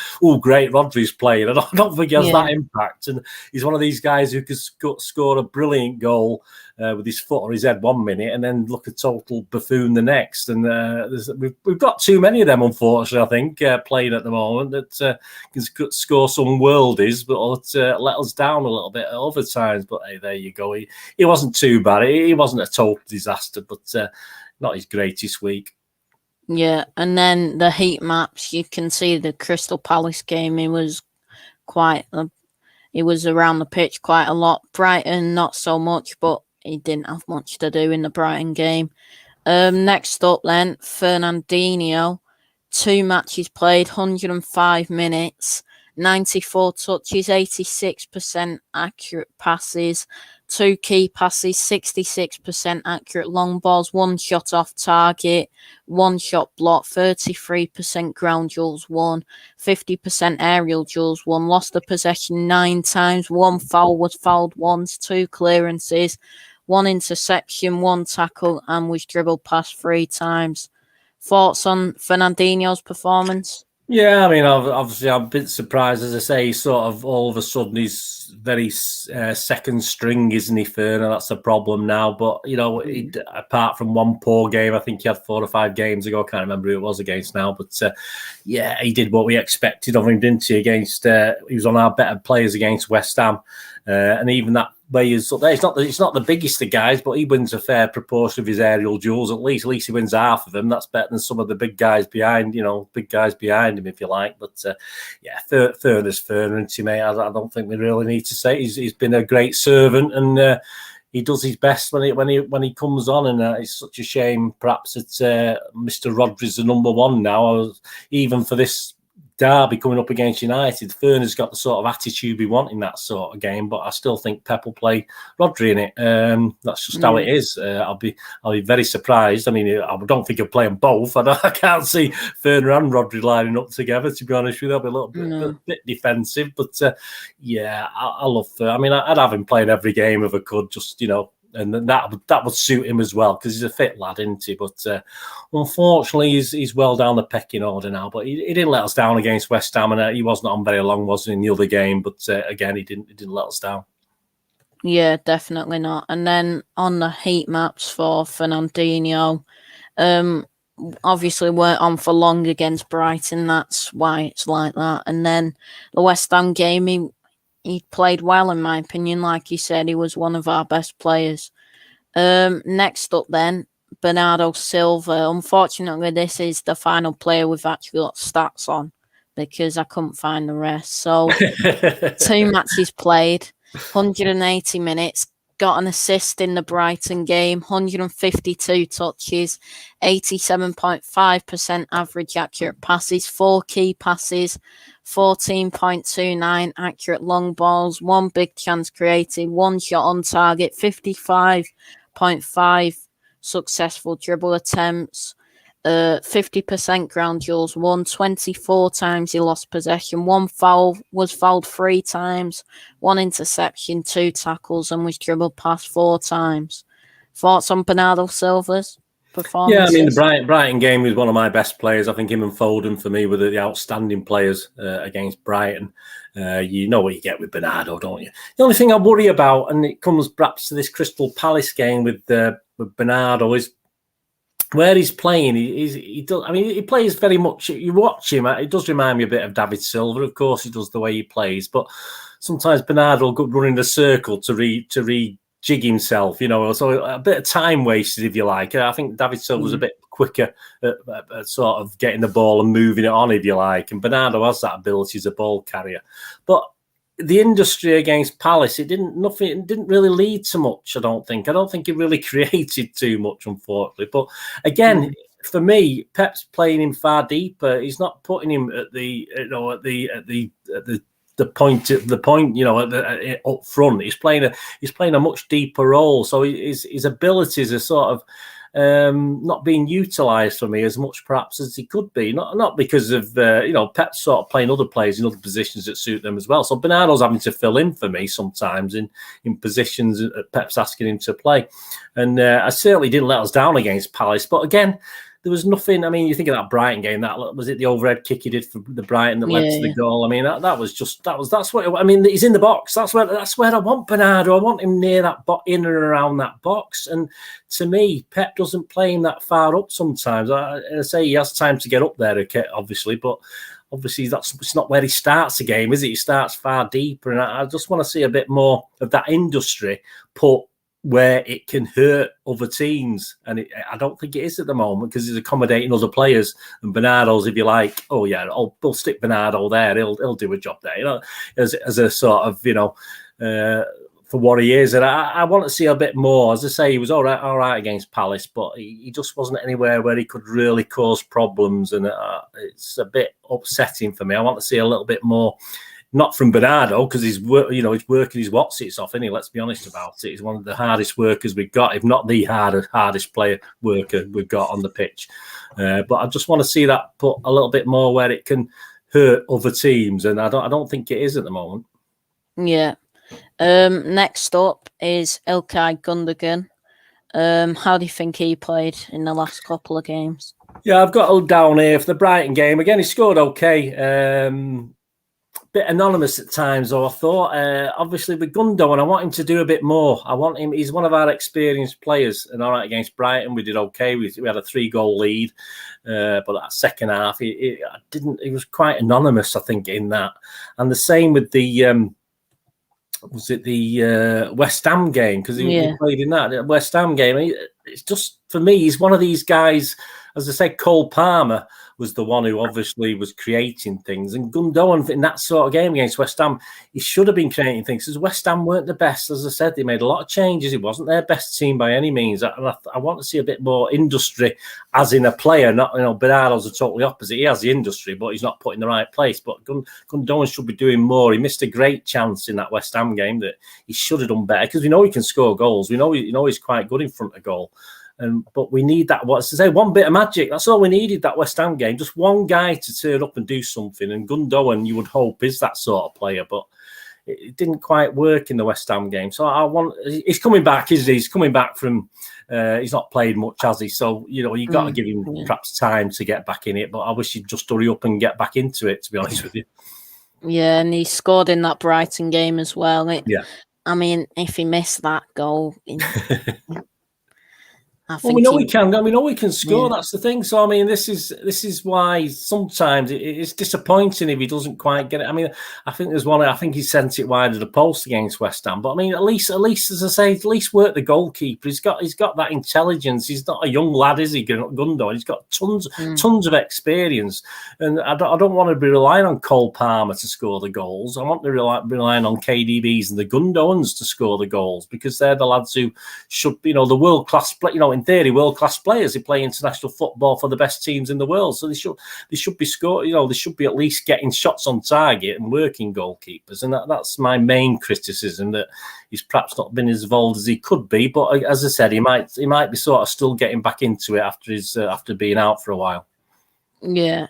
great, Rodri's playing. I don't think he has that impact. And he's one of these guys who could score a brilliant goal with his foot or his head 1 minute and then look a total buffoon the next. And we've got too many of them, unfortunately, I think, playing at the moment that can score some worldies, but let us down a little bit at other times. But hey, there you go. He wasn't too bad. He wasn't a total disaster, but not his greatest week. Yeah, and then the heat maps, you can see the Crystal Palace game. It was quite He was around the pitch quite a lot. Brighton, not so much, but he didn't have much to do in the Brighton game. Next up then, Fernandinho. 2 matches played, 105 minutes, 94 touches, 86% accurate passes, 2 key passes, 66% accurate long balls, 1 shot off target, 1 shot block, 33% ground duels won, 50% aerial duels won, lost the possession 9 times, 1 foul, was fouled once, 2 clearances, 1 interception, 1 tackle, and was dribbled past 3 times. Thoughts on Fernandinho's performance? Yeah, I mean, obviously, I'm a bit surprised, as I say, sort of all of a sudden he's very second string, isn't he, Ferner? That's a problem now. But, you know, apart from one poor game, I think he had 4 or 5 games ago. I can't remember who it was against now. But, yeah, he did what we expected of him, didn't he, against, he was on our better players against West Ham. And even that way is up there. It's not the biggest of guys, but he wins a fair proportion of his aerial duels. At least he wins half of them. That's better than some of the big guys behind him, if you like. But yeah, Ferner's Ferner, and mate, I don't think we really need to say he's been a great servant, and he does his best when he comes on. And it's such a shame, perhaps, that Mr. Rodri's the number one now. Even for this derby coming up against United, Ferner's got the sort of attitude we want in that sort of game, but I still think Pep will play Rodri in it. That's just how it is. I'll be very surprised. I mean, I don't think he'll play them both. I can't see Ferner and Rodri lining up together, to be honest with you. I'll be a little bit defensive, but yeah, I love Ferner. I mean, I'd have him playing every game if I could, just, you know, and that would suit him as well, because he's a fit lad, isn't he? But unfortunately, he's well down the pecking order now. But he didn't let us down against West Ham, and he wasn't on very long, was he, in the other game? But again, he didn't let us down. Yeah, definitely not. And then on the heat maps for Fernandinho, obviously weren't on for long against Brighton. That's why it's like that. And then the West Ham game, he played well, in my opinion. Like you said, he was one of our best players. Next up then, Bernardo Silva. Unfortunately, this is the final player we've actually got stats on, because I couldn't find the rest. So 2 matches played, 180 minutes, got an assist in the Brighton game, 152 touches, 87.5% average accurate passes, 4 key passes, 14.29 accurate long balls, 1 big chance created, 1 shot on target, 55.5 successful dribble attempts, 50% ground duels won, 24 times he lost possession, 1 foul, was fouled 3 times, 1 interception, 2 tackles, and was dribbled past 4 times. Thoughts on Bernardo Silva's performance? Yeah, I mean, the Brighton game was one of my best players. I think him and Folden, for me, were the outstanding players against Brighton. You know what you get with Bernardo, don't you? The only thing I worry about, and it comes perhaps to this Crystal Palace game with Bernardo, is where he's playing. He does. I mean, he plays very much. You watch him; it does remind me a bit of David Silva. Of course, he does the way he plays, but sometimes Bernardo will go running a circle to jig himself, you know, so a bit of time wasted, if you like. I think David Silva's a bit quicker at sort of getting the ball and moving it on, if you like, and Bernardo has that ability as a ball carrier. But the industry against Palace, it didn't really lead to much. I don't think it really created too much, unfortunately. But again, for me, Pep's playing him far deeper. He's not putting him at the point, you know, up front. He's playing a much deeper role. So his abilities are sort of not being utilised for me as much perhaps as he could be. Not because of you know, Pep's sort of playing other players in other positions that suit them as well. So Bernardo's having to fill in for me sometimes in positions that Pep's asking him to play. And I certainly didn't let us down against Palace. But again, there was nothing. I mean, you think of that Brighton game. That was it. The overhead kick he did for the Brighton that led to the goal. I mean, that's what. I mean, he's in the box. That's where I want Bernardo. I want him near that in and around that box. And to me, Pep doesn't play him that far up sometimes. I say he has time to get up there, obviously, but obviously it's not where he starts the game, is it? He starts far deeper, and I just want to see a bit more of that industry put where it can hurt other teams. And I don't think it is at the moment because he's accommodating other players. And Bernardo's, if you like, oh yeah, we'll stick Bernardo there. He'll do a job there, you know, as a sort of, you know, for what he is. And I want to see a bit more. As I say, he was all right against Palace, but he just wasn't anywhere where he could really cause problems. And it's a bit upsetting for me. I want to see a little bit more. Not from Bernardo, because he's working his whatsits off, isn't he? Let's be honest about it. He's one of the hardest workers we've got, if not the hardest worker we've got on the pitch. But I just want to see that put a little bit more where it can hurt other teams, and I don't think it is at the moment. Yeah. Next up is Ilkay Gundogan. How do you think he played in the last couple of games? Yeah, I've got it down here for the Brighton game. Again, he scored okay. Bit anonymous at times, though, I thought. Obviously, with Gundogan, I want him to do a bit more. I want him. He's one of our experienced players, and all right against Brighton, we did okay. We had a 3-goal lead, but that second half, he was quite anonymous, I think, in that. And the same with the West Ham game, because he played in that West Ham game. It's just, for me, he's one of these guys. As I said, Cole Palmer was the one who obviously was creating things. And Gundogan, in that sort of game against West Ham, he should have been creating things. Because West Ham weren't the best, as I said. They made a lot of changes. It wasn't their best team by any means. And I want to see a bit more industry, as in a player. Not, you know, Bernardo's are totally opposite. He has the industry, but he's not put in the right place. But Gundogan should be doing more. He missed a great chance in that West Ham game that he should have done better, because we know he can score goals. We know he's quite good in front of goal. But we need that, what's to say, one bit of magic. That's all we needed, that West Ham game. Just one guy to turn up and do something. And Gundogan, you would hope, is that sort of player. But it didn't quite work in the West Ham game. So he's coming back, isn't he? He's coming back from, he's not played much, has he? So, you know, you've got to give him perhaps time to get back in it. But I wish he'd just hurry up and get back into it, to be honest with you. Yeah, and he scored in that Brighton game as well. I mean, if he missed that goal... Well, we know he can. We know he can score. Yeah. That's the thing. So I mean, this is why sometimes it's disappointing if he doesn't quite get it. I mean, I think there's one. I think he sent it wide of the post against West Ham. But I mean, at least as I say, at least work the goalkeeper. He's got that intelligence. He's not a young lad, is he? Gundogan. He's got tons of experience, and I don't want to be relying on Cole Palmer to score the goals. I want to be relying on KDBs and the Gundogans to score the goals, because they're the lads who should be, you know, the world class. You know, in theory, world-class players who play international football for the best teams in the world. So they should be scoring, you know, they should be at least getting shots on target and working goalkeepers. And that's my main criticism, that he's perhaps not been as involved as he could be. But as I said, he might be sort of still getting back into it after being out for a while. Yeah.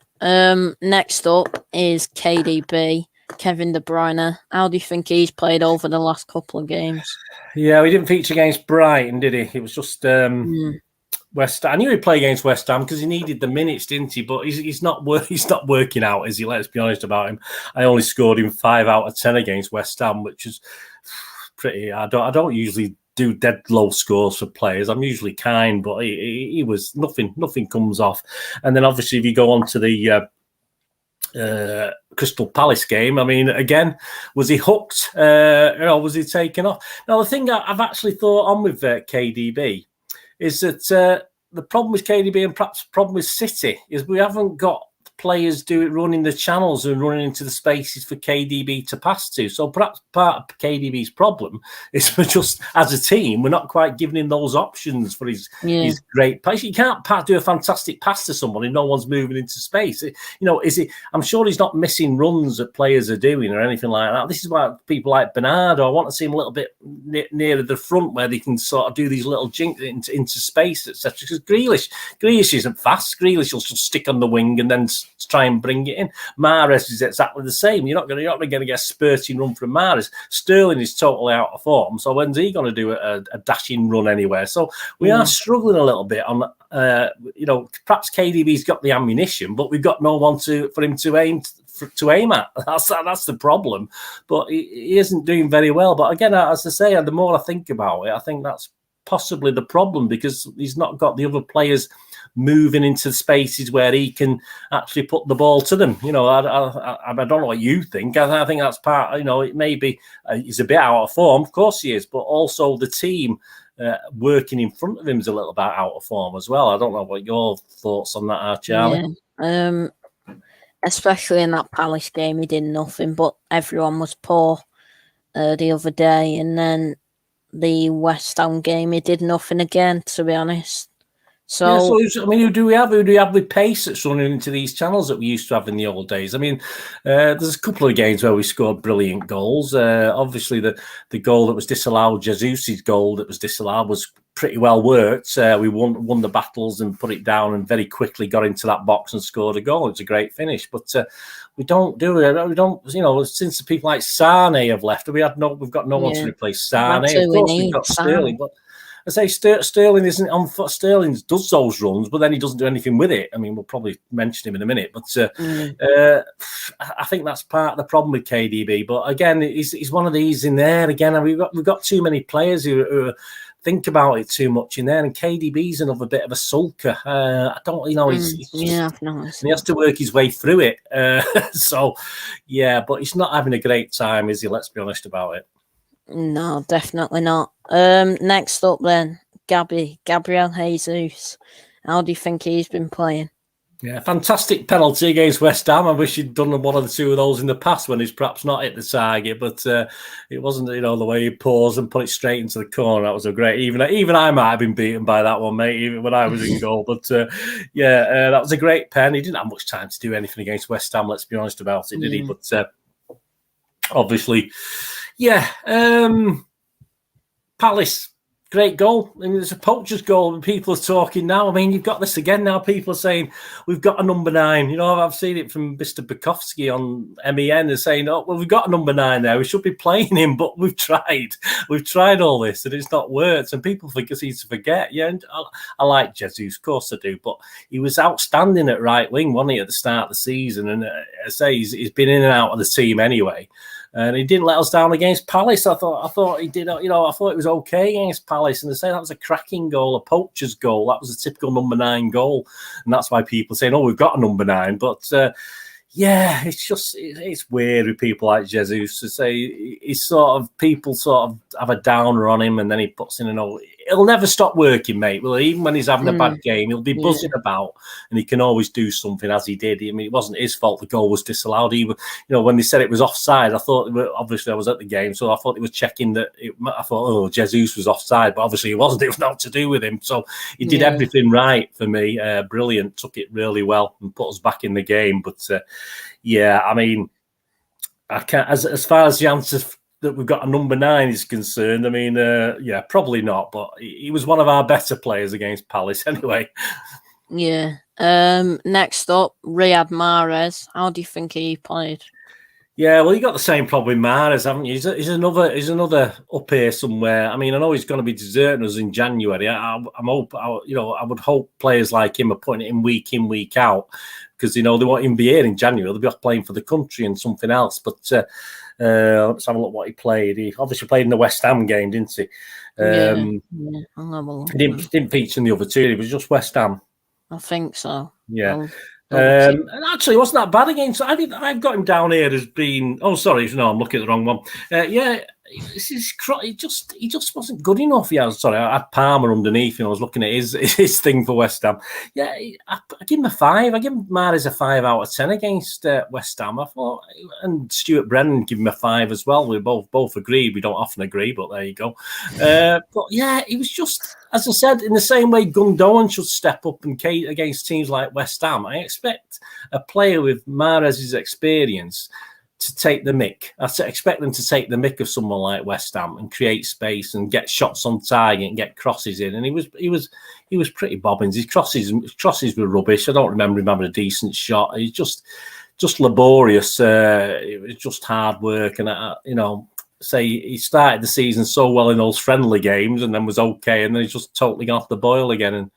Next up is KDP, Kevin De Bruyne. How do you think he's played over the last couple of games? Yeah, he didn't feature against Brighton, did he? It was just West Ham. I knew he'd play against West Ham because he needed the minutes, didn't he? But he's not working out, is he? Let's be honest about him. I only scored him 5 out of 10 against West Ham, which is pretty. I don't usually do dead low scores for players. I'm usually kind, but he was nothing comes off. And then obviously if you go on to the Crystal Palace game, I mean, again, was he hooked or was he taken off? Now, the thing I've actually thought on with KDB is that the problem with KDB, and perhaps the problem with City, is we haven't got players running the channels and running into the spaces for KDB to pass to. So perhaps part of KDB's problem is we're just, as a team, we're not quite giving him those options for his great pass. You can't do a fantastic pass to someone if no one's moving into space. You know, I'm sure he's not missing runs that players are doing or anything like that. This is why people like Bernardo, I want to see him a little bit nearer the front where they can sort of do these little jinks into space, etc. Because Grealish isn't fast. Grealish will just stick on the wing and then try and bring it in. Mahrez is exactly the same. You're not going to get a spurting run from Mahrez. Sterling is totally out of form. So when's he going to do a dashing run anywhere? So we are struggling a little bit on. You know, perhaps KDB's got the ammunition, but we've got no one for him to aim at. That's the problem. But he isn't doing very well. But again, as I say, the more I think about it, I think that's possibly the problem, because he's not got the other players moving into spaces where he can actually put the ball to them. You know, I don't know what you think. I think that's part, you know, it may be he's a bit out of form. Of course he is, but also the team working in front of him is a little bit out of form as well. I don't know what your thoughts on that are, Charlie. Yeah. Especially in that Palace game, he did nothing, but everyone was poor the other day. And then the West Ham game, he did nothing again, to be honest. So, who do we have? Who do we have with pace that's running into these channels that we used to have in the old days? I mean, there's a couple of games where we scored brilliant goals. Obviously, the goal that was disallowed, Jesus' goal that was disallowed, was pretty well worked. We won the battles and put it down, and very quickly got into that box and scored a goal. It's a great finish, but we don't do it. We don't, since the people like Sane have left, we've got no one to replace Sane. Of course, we've got Sterling, but I say Sterling isn't on foot. Sterling does those runs, but then he doesn't do anything with it. I mean, we'll probably mention him in a minute, but I think that's part of the problem with KDB. But again, he's one of these in there. Again, we've got too many players who think about it too much in there, and KDB's another bit of a sulker. I don't, he has to work his way through it. So, yeah, but he's not having a great time, is he? Let's be honest about it. No, definitely not. Next up then, Gabriel Jesus. How do you think he's been playing? Yeah, fantastic penalty against West Ham. I wish he'd done one of the two of those in the past when he's perhaps not hit the target, but it wasn't, the way he paused and put it straight into the corner. That was a great. Even I might have been beaten by that one, mate, even when I was in goal. But that was a great pen. He didn't have much time to do anything against West Ham. Let's be honest about it, did he? But obviously. Yeah, Palace, great goal. I mean, there's a poacher's goal, and people are talking now. I mean, you've got this again now. People are saying we've got a number 9. I've seen it from Mr. Bukowski on MEN, and saying, "Oh, well, we've got a number 9 there. We should be playing him, but we've tried all this, and it's not worked." And people seem to forget. Yeah, and I like Jesus, of course I do, but he was outstanding at right wing, wasn't he, at the start of the season? And I say he's been in and out of the team anyway. And he didn't let us down against Palace. I thought he did. I thought it was okay against Palace. And they say that was a cracking goal, a poacher's goal. That was a typical number 9 goal, and that's why people are saying, "Oh, we've got a number 9." But it's weird with people like Jesus to say people have a downer on him, and then he puts in he'll never stop working, mate. Well, even when he's having a bad game, he'll be buzzing about, and he can always do something, as he did. I mean, it wasn't his fault the goal was disallowed. Even when they said it was offside, I thought, obviously I was at the game, so I thought it was checking that. I thought, Jesus was offside, but obviously he wasn't. It was not to do with him. So he did everything right for me. Brilliant, took it really well and put us back in the game. But I mean, I can't. As far as the answer that we've got a number 9 is concerned, I mean, probably not. But he was one of our better players against Palace anyway. Yeah. Next up, Riyad Mahrez. How do you think he played? Yeah, well, you got the same problem with Mahrez, haven't you? He's another up here somewhere. I mean, I know he's going to be deserting us in January. I would hope players like him are putting it in, week out, because they won't even be here in January. They'll be off playing for the country and something else. But let's have a look what he played. He obviously played in the West Ham game, didn't he? He didn't feature in the other 2. It was just West Ham. I think so. Yeah. And actually, it wasn't that bad against. I've got him down here as being. Oh, sorry, no, I'm looking at the wrong one. He just wasn't good enough. Yeah, sorry, I had Palmer underneath. I was looking at his thing for West Ham. Yeah, I give him a 5. I give Mahrez a 5 out of 10 against West Ham. I thought, and Stuart Brennan give him a 5 as well. We both agreed. We don't often agree, but there you go. But yeah, he was just, as I said, in the same way Gundogan should step up and against teams like West Ham. I expect a player with Mahrez's experience to take the mick. I expect them to take the mick of someone like West Ham and create space and get shots on target and get crosses in. And he was pretty bobbins. His crosses were rubbish. I don't remember him having a decent shot. He's just laborious. It was just hard work. And say he started the season so well in those friendly games and then was okay, and then he's just totally gone off the boil again. And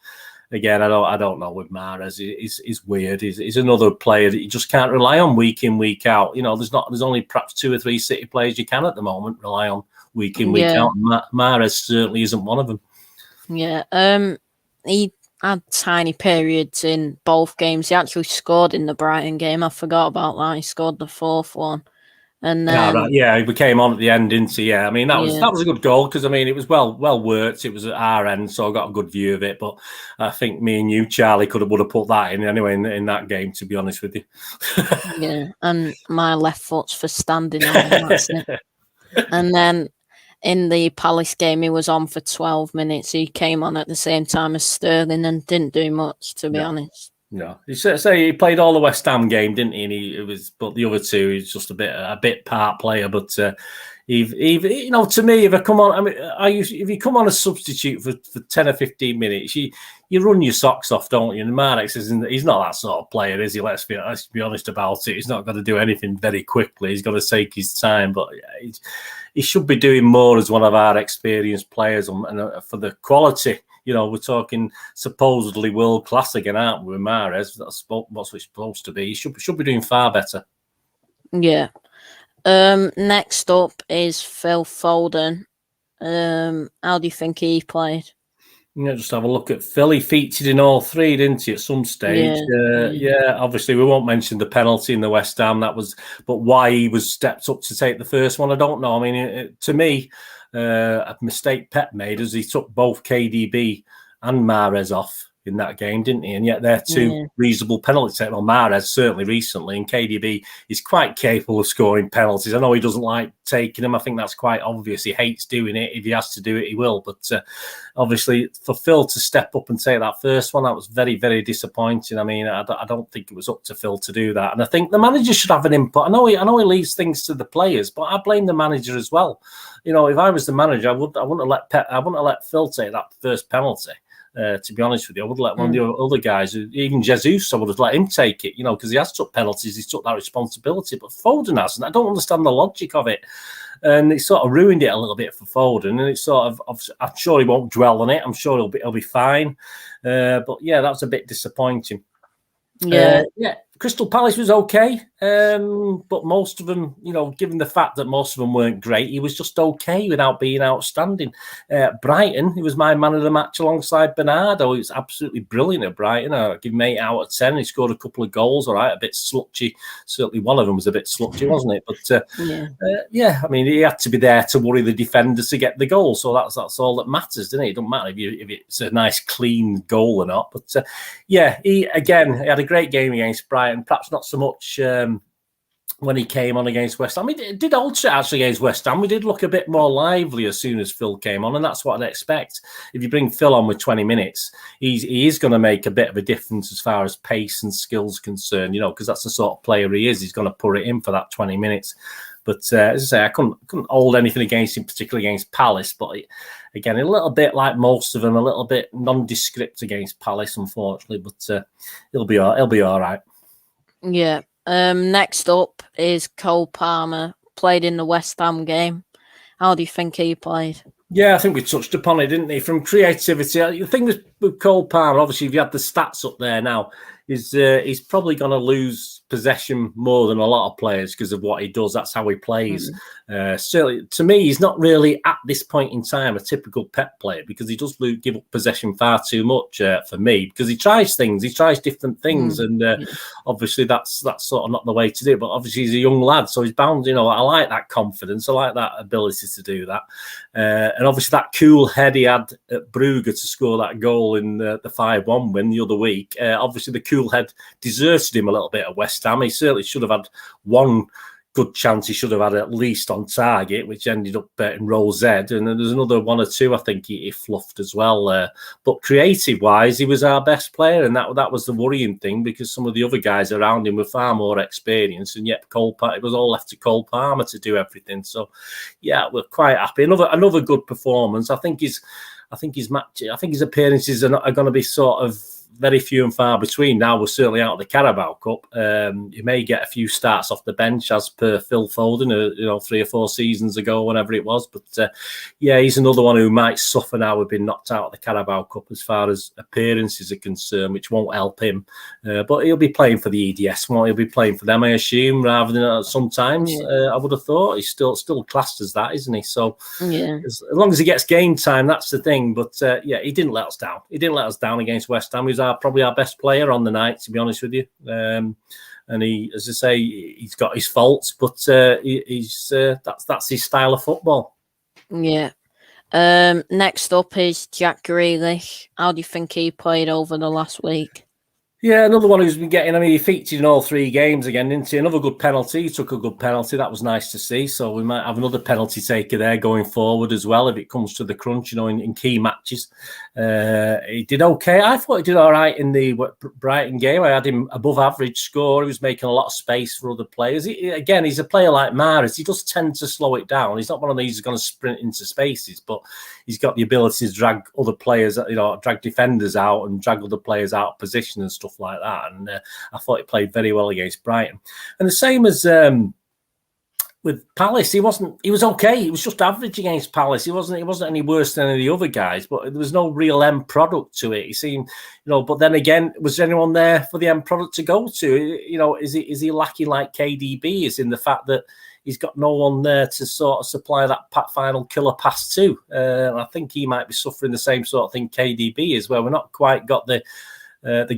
again, I don't know with Mahrez. He's weird. He's another player that you just can't rely on week in, week out. There's only perhaps 2 or 3 City players you can at the moment rely on week in, week out. Mahrez certainly isn't one of them. Yeah. He had tiny periods in both games. He actually scored in the Brighton game. I forgot about that. He scored the 4th one. And Yeah, then right. Yeah, he came on at the end, didn't he? Yeah, I mean that was a good goal because I mean it was well worked. It was at our end, so I got a good view of it. But I think me and you, Charlie, would have put that in anyway in that game. To be honest with you. yeah, and my left foot's for standing on. That's it. And then in the Palace game, he was on for 12 minutes. He came on at the same time as Sterling and didn't do much, to be honest. No, he say he played all the West Ham game, didn't he? And but the other two, he's just a bit part player. But you know, to me, if I come on, I mean, if you come on a substitute for 10 or 15 minutes, you run your socks off, don't you? And Mahrez he's not that sort of player, is he? Let's be honest about it. He's not going to do anything very quickly. He's got to take his time, but he should be doing more as one of our experienced players and for the quality. You know, we're talking supposedly world class again, aren't we? With Mahrez, that's what it's supposed to be. He should be doing far better. Yeah. Next up is Phil Folden. How do you think he played? Just have a look at Phil. He featured in all three, didn't he, at some stage? Yeah, obviously we won't mention the penalty in the West Ham. But why he was stepped up to take the first one, I don't know. I mean, to me, a mistake Pep made as he took both KDB and Mahrez off in that game, didn't he? And yet they're two reasonable penalties. Well, Mahrez certainly recently, and KDB is quite capable of scoring penalties. I know he doesn't like taking them. I think that's quite obvious. He hates doing it. If he has to do it, he will. But obviously, for Phil to step up and take that first one, that was very, very disappointing. I mean, I don't think it was up to Phil to do that. And I think the manager should have an input. I know he leaves things to the players, but I blame the manager as well. You know, if I was the manager, I wouldn't have let Phil take that first penalty. To be honest with you, I would let one of the other guys, even Jesus, I would have let him take it, you know, because he has took penalties, he's took that responsibility. But Foden hasn't. I don't understand the logic of it. And it sort of ruined it a little bit for Foden. And it's sort of, I'm sure he won't dwell on it. I'm sure he'll be fine. But yeah, that's a bit disappointing. Yeah. Crystal Palace was okay, but most of them, you know, given the fact that most of them weren't great, he was just okay without being outstanding. Brighton, he was my man of the match alongside Bernardo. He was absolutely brilliant at Brighton. I give him 8 out of 10. He scored a couple of goals, all right, a bit slutchy. Certainly one of them was a bit slutchy, wasn't it? But I mean, he had to be there to worry the defenders to get the goal. So that's all that matters, doesn't it? It doesn't matter if it's a nice, clean goal or not. But he had a great game against Brighton. Perhaps not so much when he came on against West Ham. He did alter actually against West Ham. We did look a bit more lively as soon as Phil came on, and that's what I'd expect. If you bring Phil on with 20 minutes, he is going to make a bit of a difference as far as pace and skills concerned, you know, because that's the sort of player he is. He's going to put it in for that 20 minutes. But as I say, I couldn't hold anything against him, particularly against Palace. But again, a little bit like most of them, a little bit nondescript against Palace, unfortunately. But he'll be all right. Yeah. Next up is Cole Palmer, played in the West Ham game. How do you think he played? Yeah, I think we touched upon it, didn't he? From creativity, the thing with Cole Palmer, obviously, if you had the stats up there now, is he's probably going to lose possession more than a lot of players because of what he does. That's how he plays. Certainly, to me, he's not really at this point in time a typical Pep player because he does give up possession far too much for me. Because he tries different things, and obviously that's sort of not the way to do it. But obviously, he's a young lad, so he's bound. You know, I like that confidence. I like that ability to do that, and obviously that cool head he had at Brugge to score that goal in the 5-1 win the other week. Obviously, the cool head deserted him a little bit at West Ham. He certainly should have had one good chance he should have had at least on target, which ended up in row Z. And then there's another one or two I think he fluffed as well. But creative-wise, he was our best player, and that was the worrying thing because some of the other guys around him were far more experienced, and yet it was all left to Cole Palmer to do everything. So, yeah, we're quite happy. Another good performance. I think his appearances are going to be sort of very few and far between. Now we're certainly out of the Carabao Cup. You may get a few starts off the bench as per Phil Foden, 3 or 4 seasons ago, whenever it was. But he's another one who might suffer now with being knocked out of the Carabao Cup as far as appearances are concerned, which won't help him. But he'll be playing for the EDS, won't he? He'll be playing for them, I assume, rather than sometimes. I would have thought he's still classed as that, isn't he? So as long as he gets game time, that's the thing. But he didn't let us down. He didn't let us down against West Ham. He was probably our best player on the night, to be honest with you. and he, as I say, he's got his faults, but that's his style of football. Yeah. Next up is Jack Grealish. How do you think he played over the last week? Yeah, another one who's been getting, I mean, he featured in all 3 games again, didn't he? Another good penalty. He took a good penalty. That was nice to see. So we might have another penalty taker there going forward as well if it comes to the crunch, in key matches. He did okay. I thought he did all right in the Brighton game. I had him above average score. He was making a lot of space for other players. Again, he's a player like Mahrez. He does tend to slow it down. He's not one of these who's going to sprint into spaces, but he's got the ability to drag other players, drag defenders out and drag other players out of position and stuff like that. And I thought he played very well against Brighton. And the same as with Palace, he was okay. He was just average against Palace. He wasn't any worse than any of the other guys, but there was no real end product to it. He seemed, but then again, was anyone there for the end product to go to? Is he lacking like KDB is in the fact that he's got no one there to sort of supply that final killer pass to? I think he might be suffering the same sort of thing KDB is, where we're not quite got the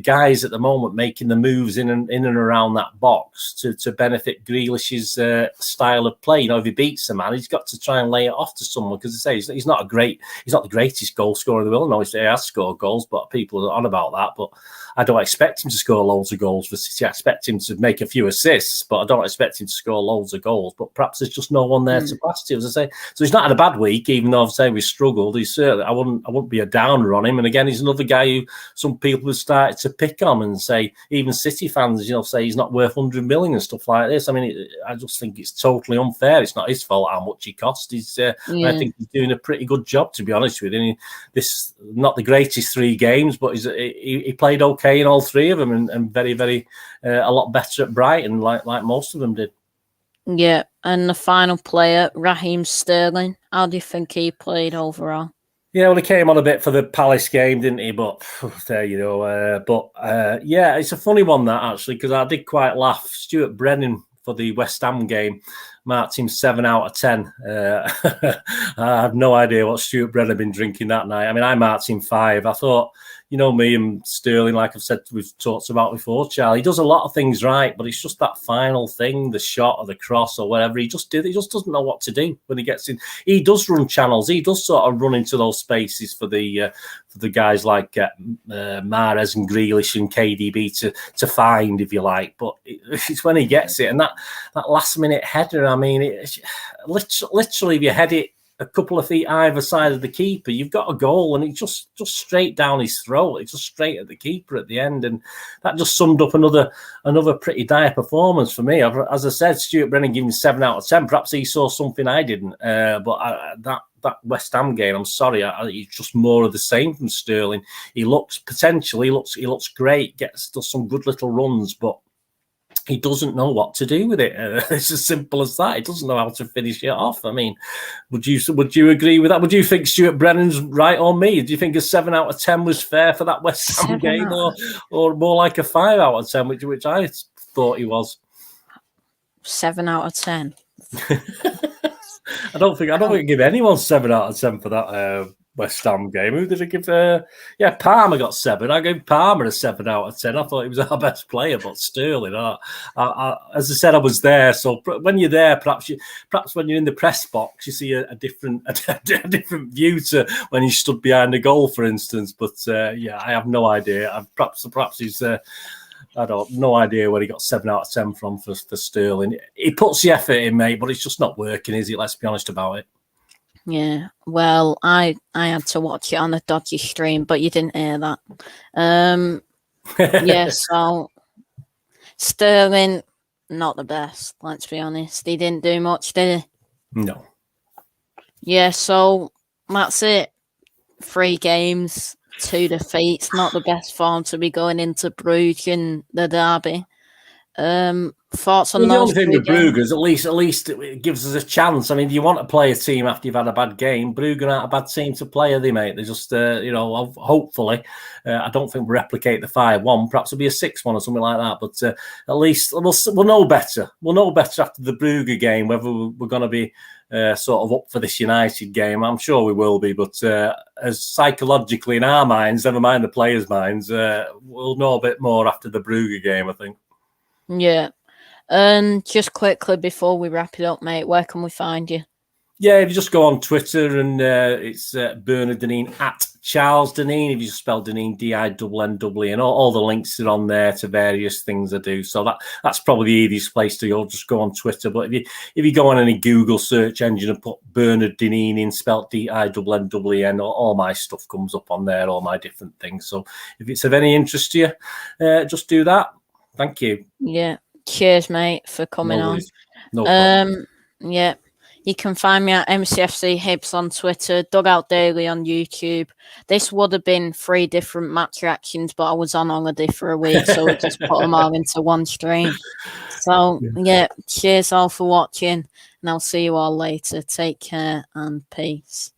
guys at the moment making the moves in and around that box to benefit Grealish's style of play. If he beats a man, he's got to try and lay it off to someone, because I say he's not the greatest goal scorer in the world. No, he has scored goals, but people are on about that. But I don't expect him to score loads of goals for City. I expect him to make a few assists, but I don't expect him to score loads of goals. But perhaps there's just no one there to pass to, as I say. So he's not had a bad week, even though I've said we struggled. He's certainly, I wouldn't be a downer on him. And again, he's another guy who some people have started to pick on and say, even City fans, say he's not worth 100 million and stuff like this. I mean, I just think it's totally unfair. It's not his fault how much he cost. I think he's doing a pretty good job, to be honest with you. This not the greatest 3 games, but he played okay in all 3 of them, and very, very a lot better at Brighton, like most of them did. Yeah, and the final player, Raheem Sterling. How do you think he played overall? Yeah, well, he came on a bit for the Palace game, didn't he? But there you go. Yeah, it's a funny one, that, actually, because I did quite laugh. Stuart Brennan for the West Ham game marked him 7 out of 10. I have no idea what Stuart Brennan had been drinking that night. I mean, I marked him 5. I thought, me and Sterling, like I've said, we've talked about before, Charlie, he does a lot of things right, but it's just that final thing, the shot or the cross or whatever, he just doesn't know what to do when he gets in. He does run channels. He does sort of run into those spaces for the guys like Mahrez and Grealish and KDB to find, if you like. But it's when he gets it, and that last minute header, I mean, it's literally if you head it a couple of feet either side of the keeper, you've got a goal, and it's just straight down his throat. It's just straight at the keeper at the end, and that just summed up another pretty dire performance for me. As I said, Stuart Brennan gave him 7 out of 10. Perhaps he saw something I didn't, but that West Ham game, I'm sorry, it's just more of the same from Sterling. He looks great, does some good little runs, but he doesn't know what to do with it. It's as simple as that. He doesn't know how to finish it off. I mean, would you agree with that? Would you think Stuart Brennan's right or me? Do you think a 7 out of 10 was fair for that West Ham game, or more like a 5 out of 10, which I thought he was? 7 out of 10. I don't think I give anyone 7 out of 10 for that West Ham game. Who did I give? Palmer got 7. I gave Palmer a 7 out of 10. I thought he was our best player, but Sterling. As I said, I was there. So when you're there, perhaps when you're in the press box, you see a different view to when you stood behind the goal, for instance. But I have no idea. Perhaps he's. I don't no idea where he got 7 out of 10 from for Sterling. He puts the effort in, mate, but it's just not working, is it? Let's be honest about it. Yeah, well, I had to watch it on a dodgy stream, but you didn't hear that. Yeah, so Sterling, not the best, let's be honest. He didn't do much, did he? No. Yeah, so that's it. 3 games, 2 defeats, not the best form to be going into Bruges in the derby. Thoughts on those? The only thing with Brugge is at least it gives us a chance. I mean, do you want to play a team after you've had a bad game? Brugge aren't a bad team to play, are they, mate? They're just, hopefully, I don't think we'll replicate the 5-1. Perhaps it'll be a 6-1 or something like that. But at least we'll know better. We'll know better after the Brugge game whether we're going to be sort of up for this United game. I'm sure we will be, but as psychologically in our minds, never mind the players' minds, we'll know a bit more after the Brugge game, I think. Yeah. And just quickly before we wrap it up, mate, where can we find you? Yeah, if you just go on Twitter and it's Bernard Dineen at Charles Dineen. If you just spell Dineen, Dinnne, and all the links are on there to various things I do. So that's probably the easiest place to go. Just go on Twitter. But if you go on any Google search engine and put Bernard Dineen in, spelled Dinnne, all my stuff comes up on there, all my different things. So if it's of any interest to you, just do that. Thank you. Yeah. Cheers, mate, for coming on. No problem. Yeah. You can find me at MCFC Hibs on Twitter, Dugout Daily on YouTube. This would have been 3 different match reactions, but I was on holiday for a week, so we just put them all into one stream. So, yeah, cheers all for watching, and I'll see you all later. Take care and peace.